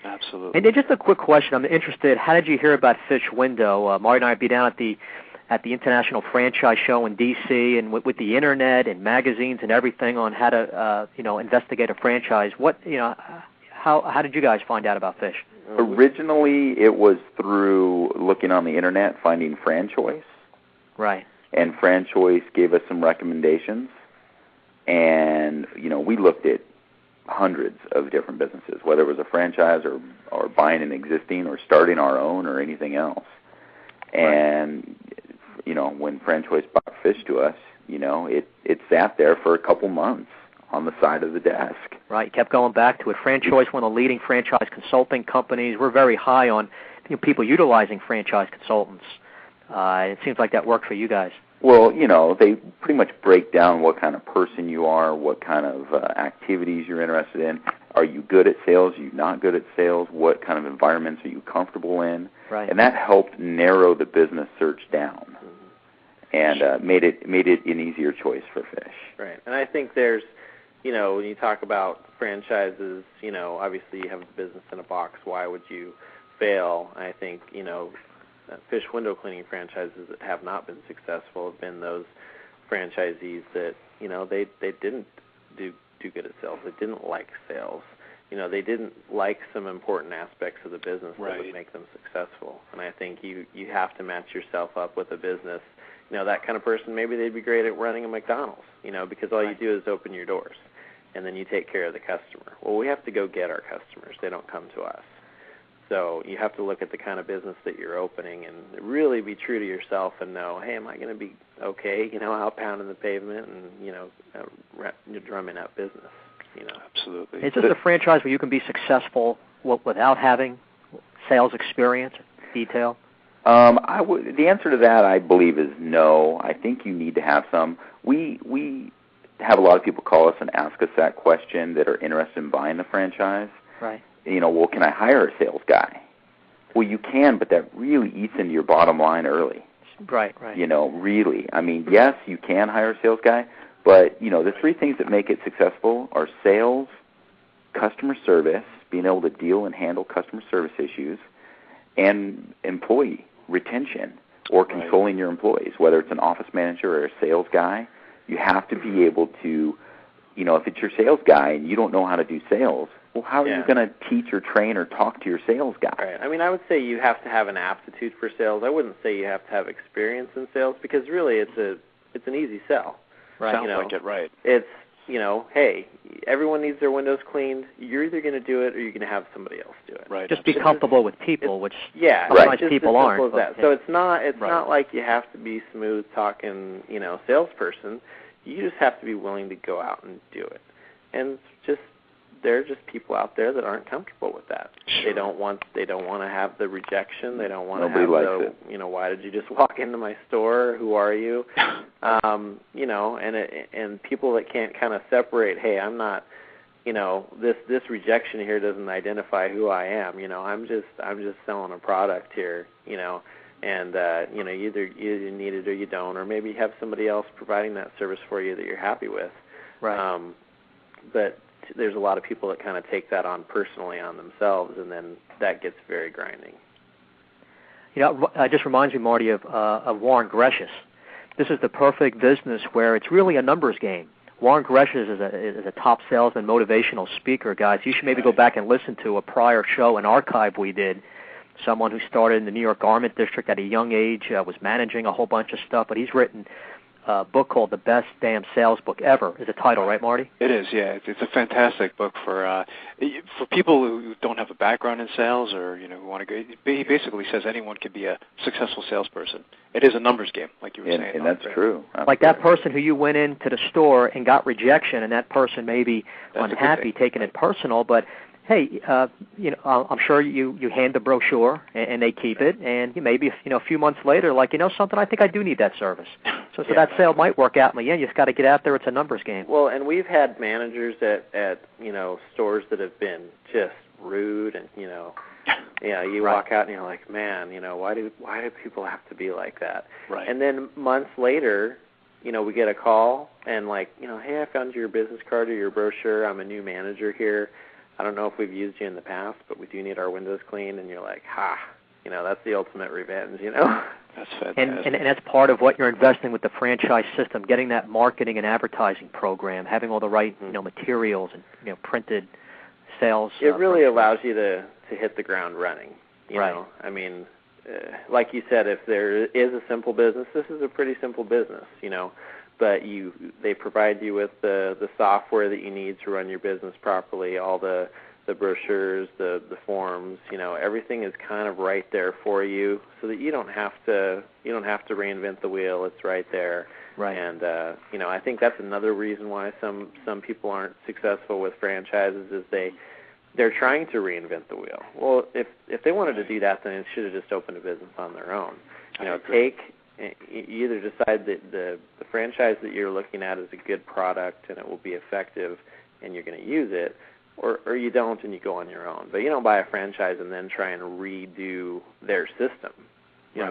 Absolutely.
And just a quick question. I'm interested. How did you hear about Fish Window? Marty and I would be down at the International Franchise Show in D.C. and with the internet and magazines and everything on how to investigate a franchise. How did you guys find out about Fish?
Originally, it was through looking on the internet, finding FranChoice.
Right.
And FranChoice gave us some recommendations, and we looked at hundreds of different businesses, whether it was a franchise or buying an existing or starting our own or anything else. And when FranChoice bought Fish to us, it sat there for a couple months on the side of the desk.
Right, you kept going back to it. FranChoice, one of the leading franchise consulting companies. We're very high on people utilizing franchise consultants. It seems like that worked for you guys.
Well, they pretty much break down what kind of person you are, what kind of activities you're interested in. Are you good at sales? Are you not good at sales? What kind of environments are you comfortable in?
Right.
And that helped narrow the business search down, and made it an easier choice for Fish.
Right, and I think there's, when you talk about franchises, obviously you have the business in a box. Why would you fail? I think, Fish window cleaning franchises that have not been successful have been those franchisees that, they didn't do good at sales. They didn't like sales. They didn't like some important aspects of the business that would make them successful. And I think you have to match yourself up with a business. That kind of person, maybe they'd be great at running a McDonald's, because all you do is open your doors, and then you take care of the customer. Well, we have to go get our customers. They don't come to us. So you have to look at the kind of business that you're opening and really be true to yourself and know, hey, am I going to be okay, out pounding the pavement and, drumming up business,
Absolutely.
Is this a franchise where you can be successful without having sales experience, detail?
The answer to that, I believe, is no. I think you need to have some. We have a lot of people call us and ask us that question that are interested in buying the franchise.
Right.
Well, can I hire a sales guy? Well, you can, but that really eats into your bottom line early.
Right.
Really. I mean, yes, you can hire a sales guy, but, the three things that make it successful are sales, customer service, being able to deal and handle customer service issues, and employee retention or controlling your employees, whether it's an office manager or a sales guy. You have to be able to, if it's your sales guy and you don't know how to do sales, well, how are you going to teach or train or talk to your sales guy?
Right. I mean, I would say you have to have an aptitude for sales. I wouldn't say you have to have experience in sales because really it's an easy sell.
Right.
Sounds like it, right.
It's, hey, everyone needs their windows cleaned. You're either going to do it or you're going to have somebody else do it.
Right.
Just be comfortable with people, which
sometimes
people aren't.
So it's not like you have to be smooth talking, salesperson. You just have to be willing to go out and do it. And there are just people out there that aren't comfortable with that.
Sure.
They don't want to have the rejection. They don't want
Nobody
to have
likes
the, why did you just walk into my store? Who are you? And people that can't kind of separate, hey, I'm not, this rejection here doesn't identify who I am. I'm just selling a product here, and either you need it or you don't, or maybe you have somebody else providing that service for you that you're happy with.
Right.
But there's a lot of people that kind of take that on personally on themselves, and then that gets very grinding.
It just reminds me, Marty, of Warren Greshus. This is the perfect business where it's really a numbers game. Warren Greshus is a top salesman, motivational speaker, guys. You should maybe go back and listen to a prior show, an archive we did. Someone who started in the New York Garment District at a young age, was managing a whole bunch of stuff, but he's written a book called The Best Damn Sales Book Ever is the title, right, Marty?
It is, yeah. It's a fantastic book for people who don't have a background in sales or who want to go. He basically says anyone can be a successful salesperson. It is a numbers game, like you were saying.
And that's true.
Like that person who you went into the store and got rejection, and that person may be unhappy, taking it personal, but hey, I'm sure you hand the brochure and they keep it, and maybe a few months later, like something, I think I do need that service. So that sale might work out in the end. You just got to get out there. It's a numbers game.
Well, and we've had managers at stores that have been just rude, and you walk out and you're like, man, why do people have to be like that?
Right.
And then months later, we get a call and hey, I found your business card or your brochure. I'm a new manager here. I don't know if we've used you in the past, but we do need our windows cleaned, and you're like, that's the ultimate revenge,
That's fantastic.
And that's part of what you're investing with the franchise system, getting that marketing and advertising program, having all the right materials and printed sales.
It really allows you to hit the ground running. You know, I mean, like you said, if there is a simple business, this is a pretty simple business, but they provide you with the software that you need to run your business properly, all the brochures, the forms, everything is kind of right there for you, so that you don't have to reinvent the wheel. It's right there.
Right.
And I think that's another reason why some people aren't successful with franchises is they're trying to reinvent the wheel. Well, if they wanted to do that, then they should have just opened a business on their own. You either decide that the franchise that you're looking at is a good product and it will be effective and you're going to use it, or you don't and you go on your own. But you don't buy a franchise and then try and redo their system,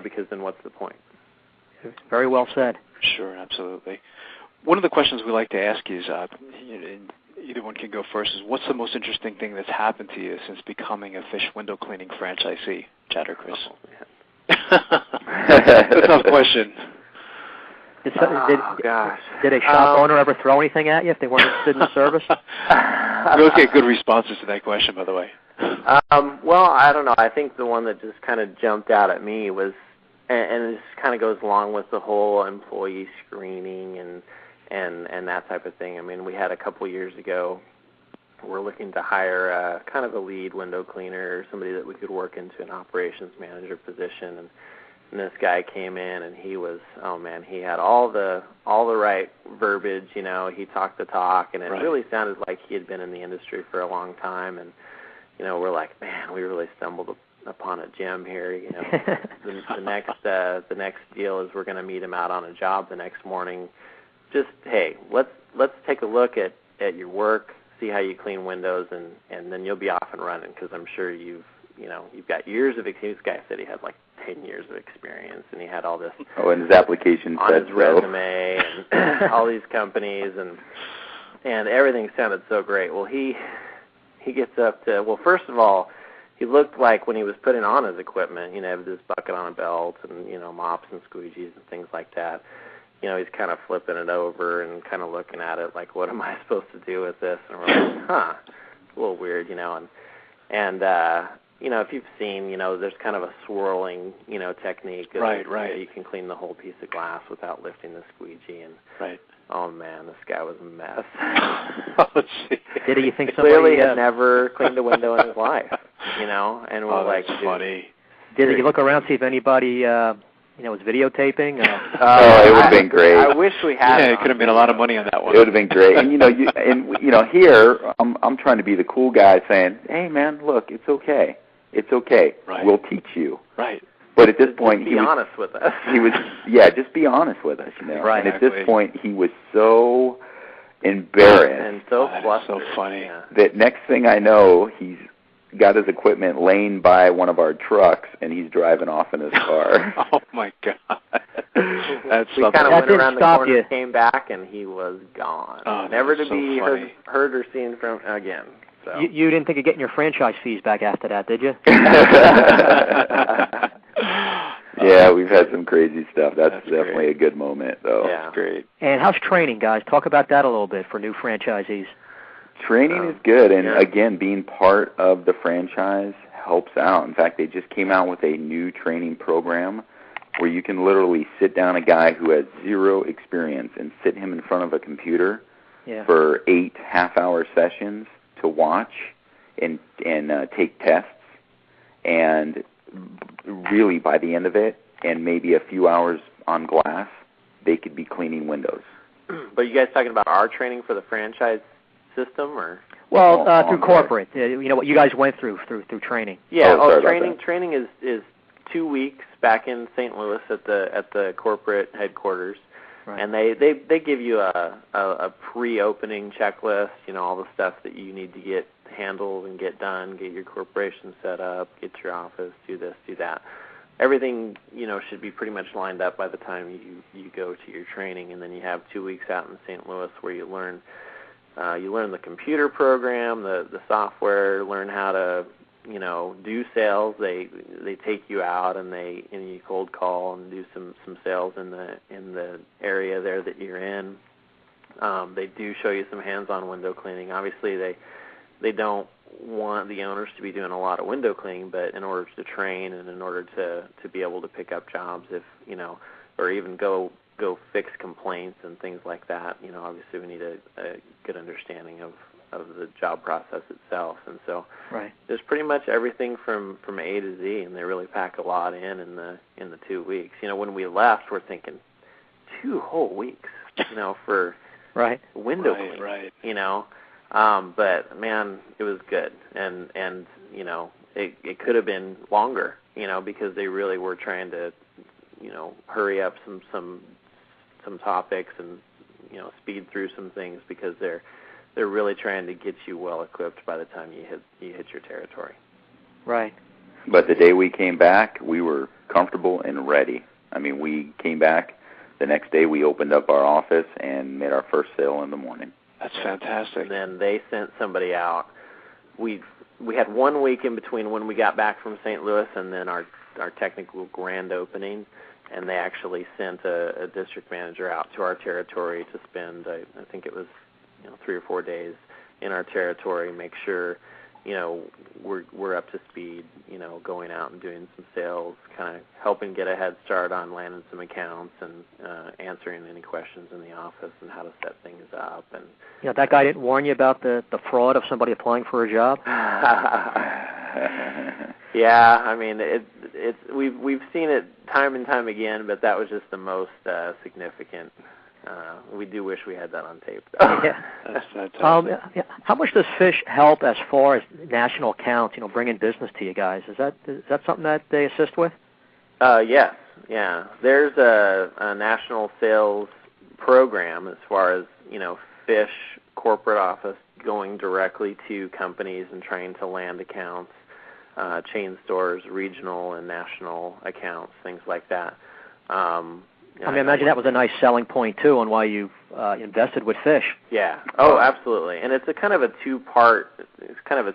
because then what's the point?
Very well said.
Sure, absolutely. One of the questions we like to ask is, either one can go first, is what's the most interesting thing that's happened to you since becoming a fish window cleaning franchisee, Chad or Chris?
Oh, man.
That's a tough question.
Gosh.
Did a shop owner ever throw anything at you if they weren't interested in the service?
We always get good responses to that question, by the way.
Well, I don't know. I think the one that just kind of jumped out at me was, and this kind of goes along with the whole employee screening and that type of thing. I mean, we had a couple years ago, we're looking to hire kind of a lead window cleaner, or somebody that we could work into an operations manager position, and this guy came in and he was, he had all the right verbiage, he talked the talk, and it really sounded like he had been in the industry for a long time, and we're like, man, we really stumbled upon a gem here. The next deal is we're going to meet him out on a job the next morning. Just, hey, let's take a look at your work, see how you clean windows, and then you'll be off and running, because I'm sure you've got years of experience. This guy said he had like 10 years of experience, and he had all this
and his application
on his resume and all these companies, and everything sounded so great. Well, he gets up to, first of all, he looked like when he was putting on his equipment, with this bucket on a belt and, mops and squeegees and things like that. He's kind of flipping it over and kind of looking at it like, what am I supposed to do with this? And we're like, it's a little weird, and if you've seen, there's kind of a swirling, technique.
Right.
You can clean the whole piece of glass without lifting the squeegee. And oh man, this guy was a mess.
Let's see.
Did he think somebody
clearly had never cleaned a window in his life, and we're like,
that's funny.
Did he look around see if anybody was videotaping?
It would have been great.
I wish we had.
Yeah, it could have made a lot of money on that one.
It would have been great. And here I'm trying to be the cool guy, saying, "Hey, man, look, it's okay. It's okay.
Right.
We'll teach you."
Right.
But at this point,
be honest with us.
He was, just be honest with us,
Right.
And at this point, he was so embarrassed
and so flustered.
So funny.
That next thing I know, he's got his equipment laying by one of our trucks, and he's driving off in his car.
Oh my God! That's
we kind of went around the corner, came back, and he was gone.
Oh,
never to
so
be
funny.
heard or seen from again. So.
You didn't think of getting your franchise fees back after that, did you?
Yeah, we've had some crazy stuff. That's definitely
great.
a good moment, though.
Yeah.
That's great.
And how's training, guys? Talk about that a little bit for new franchisees.
Training is good, and again, being part of the franchise helps out. In fact, they just came out with a new training program where you can literally sit down a guy who has zero experience and sit him in front of a computer for 8 half-hour sessions to watch and take tests, and really by the end of it, and maybe a few hours on glass, they could be cleaning windows.
But you guys talking about our training for the franchise system, or?
Well, through corporate, what you guys went through training.
Yeah, training is 2 weeks back in St. Louis at the corporate headquarters. Right. And they give you a pre-opening checklist, all the stuff that you need to get handled and get done, get your corporation set up, get your office, do this, do that. Everything, should be pretty much lined up by the time you go to your training, and then you have 2 weeks out in St. Louis where you learn you learn the computer program, the software, learn how to do sales. They take you out and you cold call and do some sales in the area there that you're in. They do show you some hands-on window cleaning. Obviously, they don't want the owners to be doing a lot of window cleaning, but in order to train and in order to be able to pick up jobs, or even go fix complaints and things like that, obviously we need a good understanding of the job process itself. And so there's pretty much everything from A to Z, and they really pack a lot in the 2 weeks. When we left, we're thinking 2 whole weeks, for window cleaning,
right.
But man, it was good, and it could have been longer, because they really were trying to, hurry up some topics and speed through some things, because they're really trying to get you well equipped by the time you hit your territory.
Right.
But the day we came back, we were comfortable and ready. I mean, we came back the next day. We opened up our office and made our first sale in the morning.
That's fantastic.
And then they sent somebody out. We had 1 week in between when we got back from St. Louis and then our technical grand opening, and they actually sent a district manager out to our territory to spend, I think it was 3 or 4 days in our territory, make sure we're up to speed, going out and doing some sales, kind of helping get a head start on landing some accounts and answering any questions in the office and how to set things up. And
that guy didn't warn you about the fraud of somebody applying for a job?
Yeah, I mean we've seen it time and time again, but that was just the most significant. We do wish we had that on tape, though.
Yeah.
That's fantastic.
How much does Fish help as far as national accounts, bringing business to you guys? Is that something that they assist with?
Yes. Yeah. There's a national sales program as far as, Fish corporate office going directly to companies and trying to land accounts, chain stores, regional and national accounts, things like that. I
imagine that was a nice selling point, too, on why you invested with Fish.
Yeah. Oh, absolutely. And it's a kind of a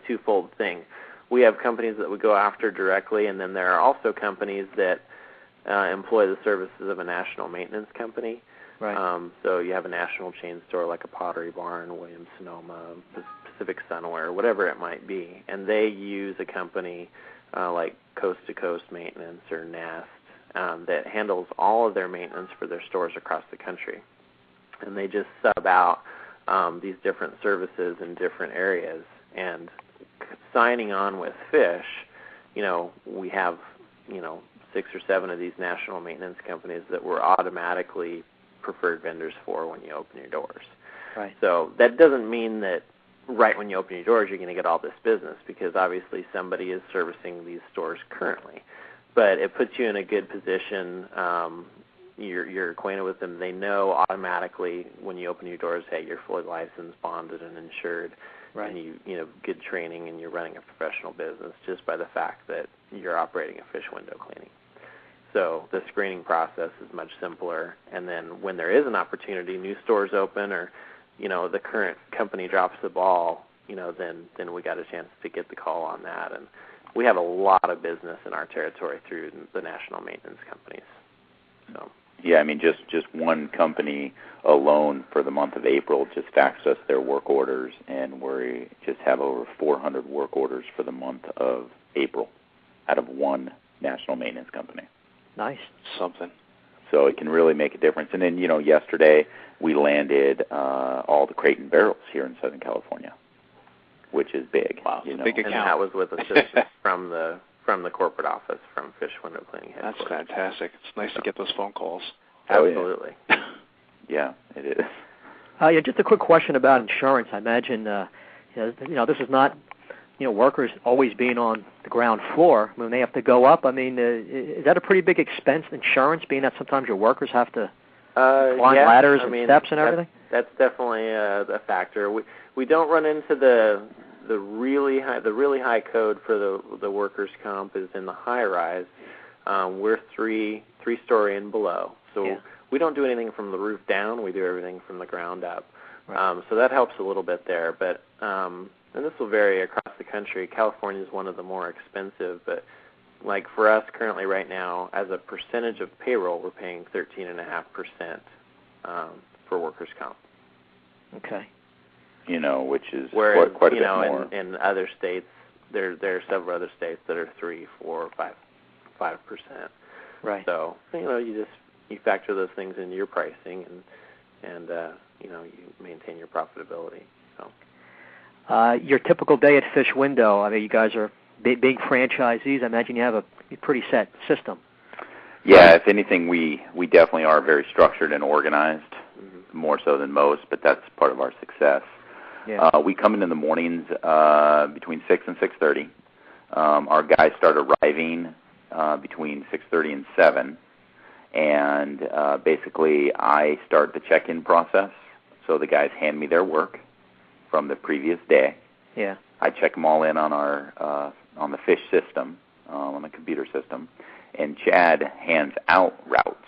twofold thing. We have companies that we go after directly, and then there are also companies that employ the services of a national maintenance company.
Right.
So you have a national chain store like a Pottery Barn, Williams-Sonoma, Pacific Sunwear, whatever it might be, and they use a company like Coast to Coast Maintenance or Nest, that handles all of their maintenance for their stores across the country. And they just sub out these different services in different areas. And signing on with Fish, we have, 6 or 7 of these national maintenance companies that we're automatically preferred vendors for when you open your doors.
Right.
So that doesn't mean that right when you open your doors you're going to get all this business, because obviously somebody is servicing these stores currently. But it puts you in a good position. You're acquainted with them. They know automatically when you open your doors, hey, you're fully licensed, bonded, and insured,
right.
And you good training, and you're running a professional business just by the fact that you're operating a Fish window cleaning. So the screening process is much simpler. And then when there is an opportunity, new stores open, or the current company drops the ball, then we got a chance to get the call on that. And we have a lot of business in our territory through the national maintenance companies. So.
Yeah, I mean, just one company alone for the month of April just faxed us their work orders, and we just have over 400 work orders for the month of April out of one national maintenance company.
Nice.
Something.
So it can really make a difference. And then, yesterday we landed all the crate and barrels here in Southern California, which is big.
Wow, big account.
And that was with assistance from the corporate office from Fish Window Cleaning Headquarters.
That's fantastic. It's nice to get those phone calls.
Absolutely.
Yeah, it is.
Just a quick question about insurance. I imagine, this is not, workers always being on the ground floor when they have to go up. I mean, is that a pretty big expense, insurance, being that sometimes your workers have to climb ladders and steps and everything?
That's definitely a factor. We don't run into the really high code for the workers' comp is in the high rise. We're three-story and below, so we don't do anything from the roof down. We do everything from the ground up.
Right.
So that helps a little bit there. But and this will vary across the country. California is one of the more expensive, but like for us currently right now, as a percentage of payroll, we're paying 13.5% for workers' comp.
Okay.
Which is
whereas,
quite a bit more.
In other states, there are several other states that are 3%, 4%, 5%.
Right.
So you factor those things into your pricing, and you maintain your profitability. So.
Your typical day at Fish Window. I mean, you guys are big franchisees. I imagine you have a pretty set system.
Yeah, if anything, we definitely are very structured and organized, more so than most, but that's part of our success.
Yeah.
We come in the mornings between 6 and 6:30. Our guys start arriving between 6:30 and 7, and basically I start the check-in process. So the guys hand me their work from the previous day.
Yeah.
I check them all in on our on the Fish system, on the computer system, and Chad hands out routes.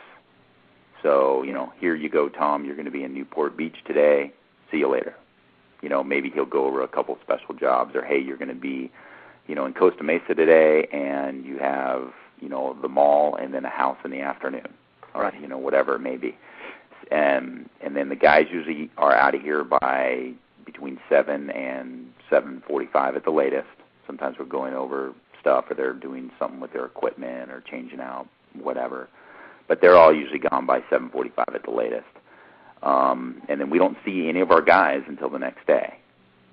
So here you go, Tom. You're going to be in Newport Beach today. See you later. Maybe he'll go over a couple special jobs, or hey, you're going to be, in Costa Mesa today, and you have, the mall and then a house in the afternoon, or
right.
Whatever it may be. And then the guys usually are out of here by between 7 and 7:45 at the latest. Sometimes we're going over stuff, or they're doing something with their equipment, or changing out, whatever. But they're all usually gone by 7:45 at the latest. And then we don't see any of our guys until the next day.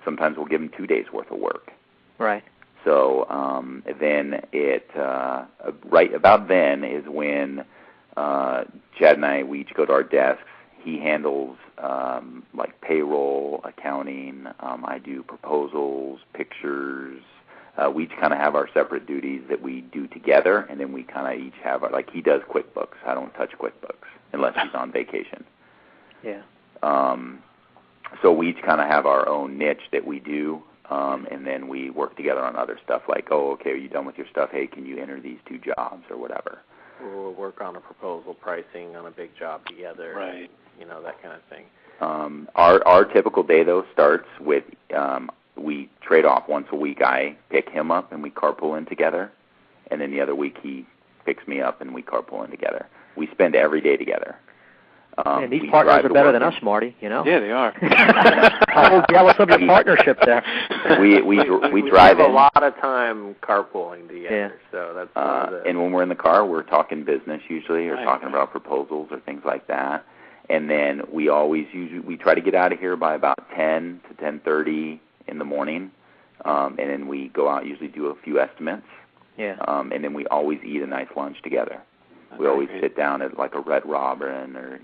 Sometimes we'll give them 2 days' worth of work.
Right.
So then right about then is when Chad and I, we each go to our desks. He handles like payroll, accounting. I do proposals, pictures. We each kind of have our separate duties that we do together, and then we kind of each have like he does QuickBooks. I don't touch QuickBooks unless he's on vacation.
Yeah.
So we each kind of have our own niche that we do, and then we work together on other stuff like, oh, okay, are you done with your stuff? Hey, can you enter these 2 jobs or whatever?
We'll work on a proposal pricing on a big job together.
Right.
That kind of thing.
Our typical day, though, starts with we trade off once a week. I pick him up, and we carpool in together. And then the other week he picks me up, and we carpool in together. We spend every day together.
And these partners are better than us, Marty.
Yeah, they are.
I'm jealous of your partnership there.
We drive
have
in
a lot of time carpooling together.
Yeah.
So that's
and when we're in the car, we're talking business usually, or
right.
talking about proposals or things like that. And then we try to get out of here by about 10 to 10:30 in the morning, and then we go out, usually do a few estimates.
Yeah.
And then we always eat a nice lunch together. We always sit down at like a Red Robin, or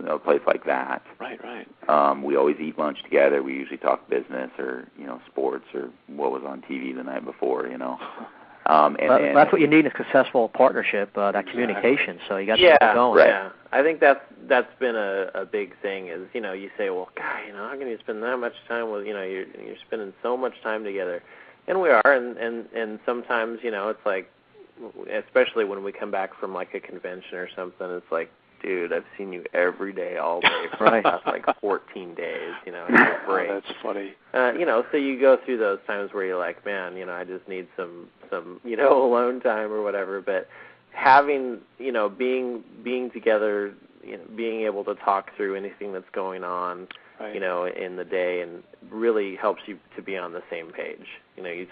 a place like that.
Right.
We always eat lunch together. We usually talk business, or sports, or what was on TV the night before. And
that's what you need in a successful partnership, that communication. So you got to get it going.
Right.
Yeah, I think that's been a big thing. Is you say, well, God, how can you spend that much time with you're spending so much time together, and we are, and sometimes it's like, especially when we come back from like a convention or something, it's like, dude, I've seen you every day, all day for the past like 14 days. It's a break.
Oh, that's funny.
So you go through those times where you're like, man, I just need some alone time or whatever. But having, being together, being able to talk through anything that's going on,
right.
In the day, and really helps you to be on the same page. You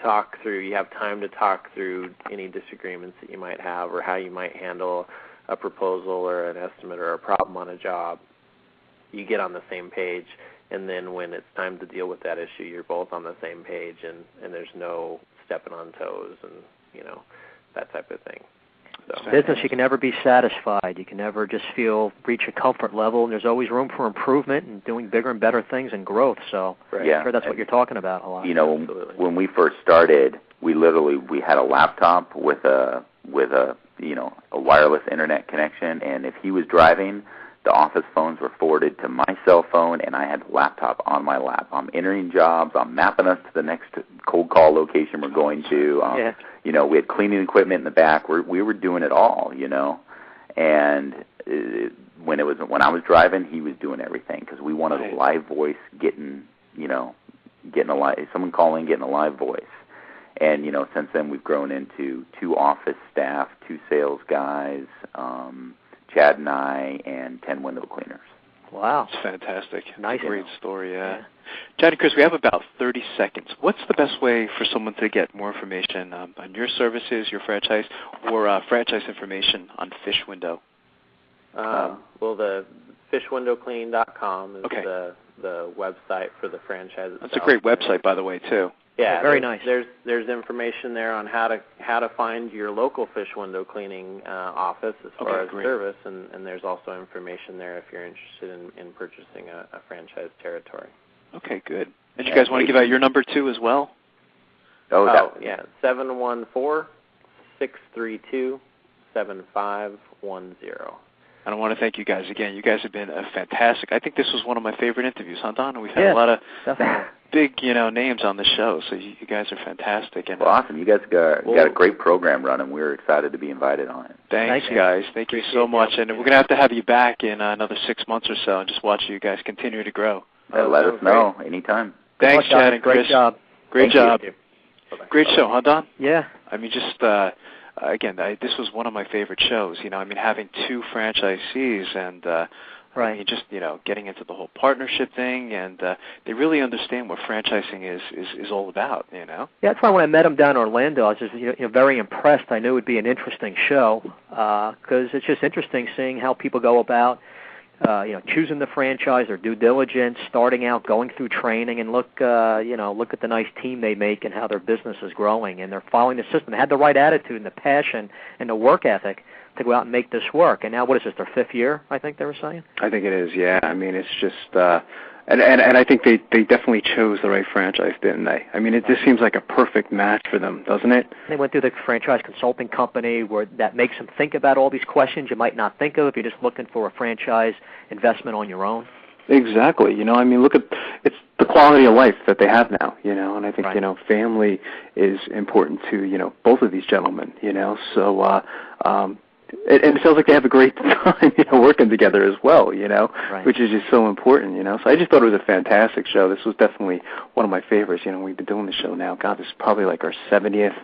have time to talk through any disagreements that you might have, or how you might handle a proposal or an estimate or a problem on a job. You get on the same page, and then when it's time to deal with that issue, you're both on the same page, and there's no stepping on toes and that type of thing. So.
Business, you can never be satisfied. You can never just reach a comfort level, and there's always room for improvement and doing bigger and better things and growth. So I'm sure that's what you're talking about a lot.
When we first started, we had a laptop with a wireless internet connection, and if he was driving, the office phones were forwarded to my cell phone, and I had the laptop on my lap. I'm entering jobs. I'm mapping us to the next cold call location we're going to. We had cleaning equipment in the back. We were doing it all, And when I was driving, he was doing everything because we wanted a live voice, getting someone calling, getting a live voice. And since then we've grown into 2 office staff, 2 sales guys, Chad and I, and 10 window cleaners.
Wow,
it's fantastic.
Nice,
great story. Yeah. Chad and Chris, we have about 30 seconds. What's the best way for someone to get more information on your services, your franchise, or franchise information on Fish Window?
Well, the fishwindowcleaning.com is the website for the franchise itself.
That's a great website, by the way, too.
Yeah,
very nice.
There's information there on how to find your local fish window cleaning office as far as service, and there's also information there if you're interested in purchasing a franchise territory.
Okay, good. And you guys want to give out your number too as well?
Yeah, 714-632-7510.
And I want to thank you guys again. You guys have been fantastic. I think this was one of my favorite interviews, huh, Don? We've had a lot of big, names on the show, so you guys are fantastic. And
awesome. You guys got a great program running. We're excited to be invited on it.
Thanks, guys. Thank you so much. And we're going to have you back in another 6 months or so and just watch you guys continue to grow.
Let us know anytime.
Thanks, Chad and Chris.
Great job.
Great job. Great show, huh, Don?
Yeah.
I mean, just... again, this was one of my favorite shows. Having 2 franchisees and just getting into the whole partnership thing, and they really understand what franchising is all about. Yeah,
that's why when I met him down in Orlando, I was just very impressed. I knew it would be an interesting show because it's just interesting seeing how people go about choosing the franchise, their due diligence, starting out, going through training, and look at the nice team they make and how their business is growing, and they're following the system. They had the right attitude and the passion and the work ethic to go out and make this work. And now, what is this, their 5th year, I think they were saying?
I think it is, yeah. I mean, it's just, and I think they definitely chose the right franchise, didn't they? I mean, it just seems like a perfect match for them, doesn't it?
They went through the franchise consulting company where that makes them think about all these questions you might not think of if you're just looking for a franchise investment on your own.
Exactly. Look at it's the quality of life that they have now, and I think, family is important to, both of these gentlemen, so it feels like they have a great time, working together as well, which is just so important, So I just thought it was a fantastic show. This was definitely one of my favorites. We've been doing the show now. God, this is probably like our 70th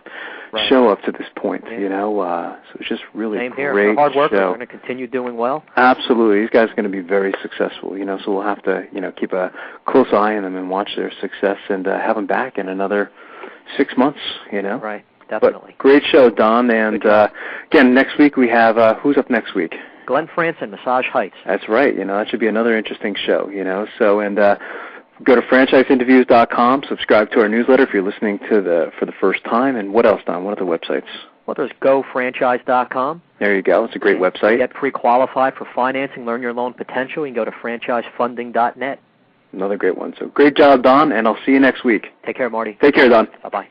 show up to this point, so it's just really
Same
great
here. Hard work.
show.
We're going to continue doing well.
Absolutely. These guys are going to be very successful, so we'll have to, keep a close eye on them and watch their success and have them back in another 6 months,
Right. Definitely.
But great show, Don. And again, next week we have, who's up next week?
Glenn Franson, Massage Heights.
That's right. That should be another interesting show, So, and go to franchiseinterviews.com, subscribe to our newsletter if you're listening to for the first time. And what else, Don? What are the websites?
Well, there's gofranchise.com.
There you go. It's a great website.
Get pre-qualified for financing, learn your loan potential. You can go to franchisefunding.net.
Another great one. So great job, Don, and I'll see you next week.
Take care, Marty.
Take care, Don.
Bye-bye.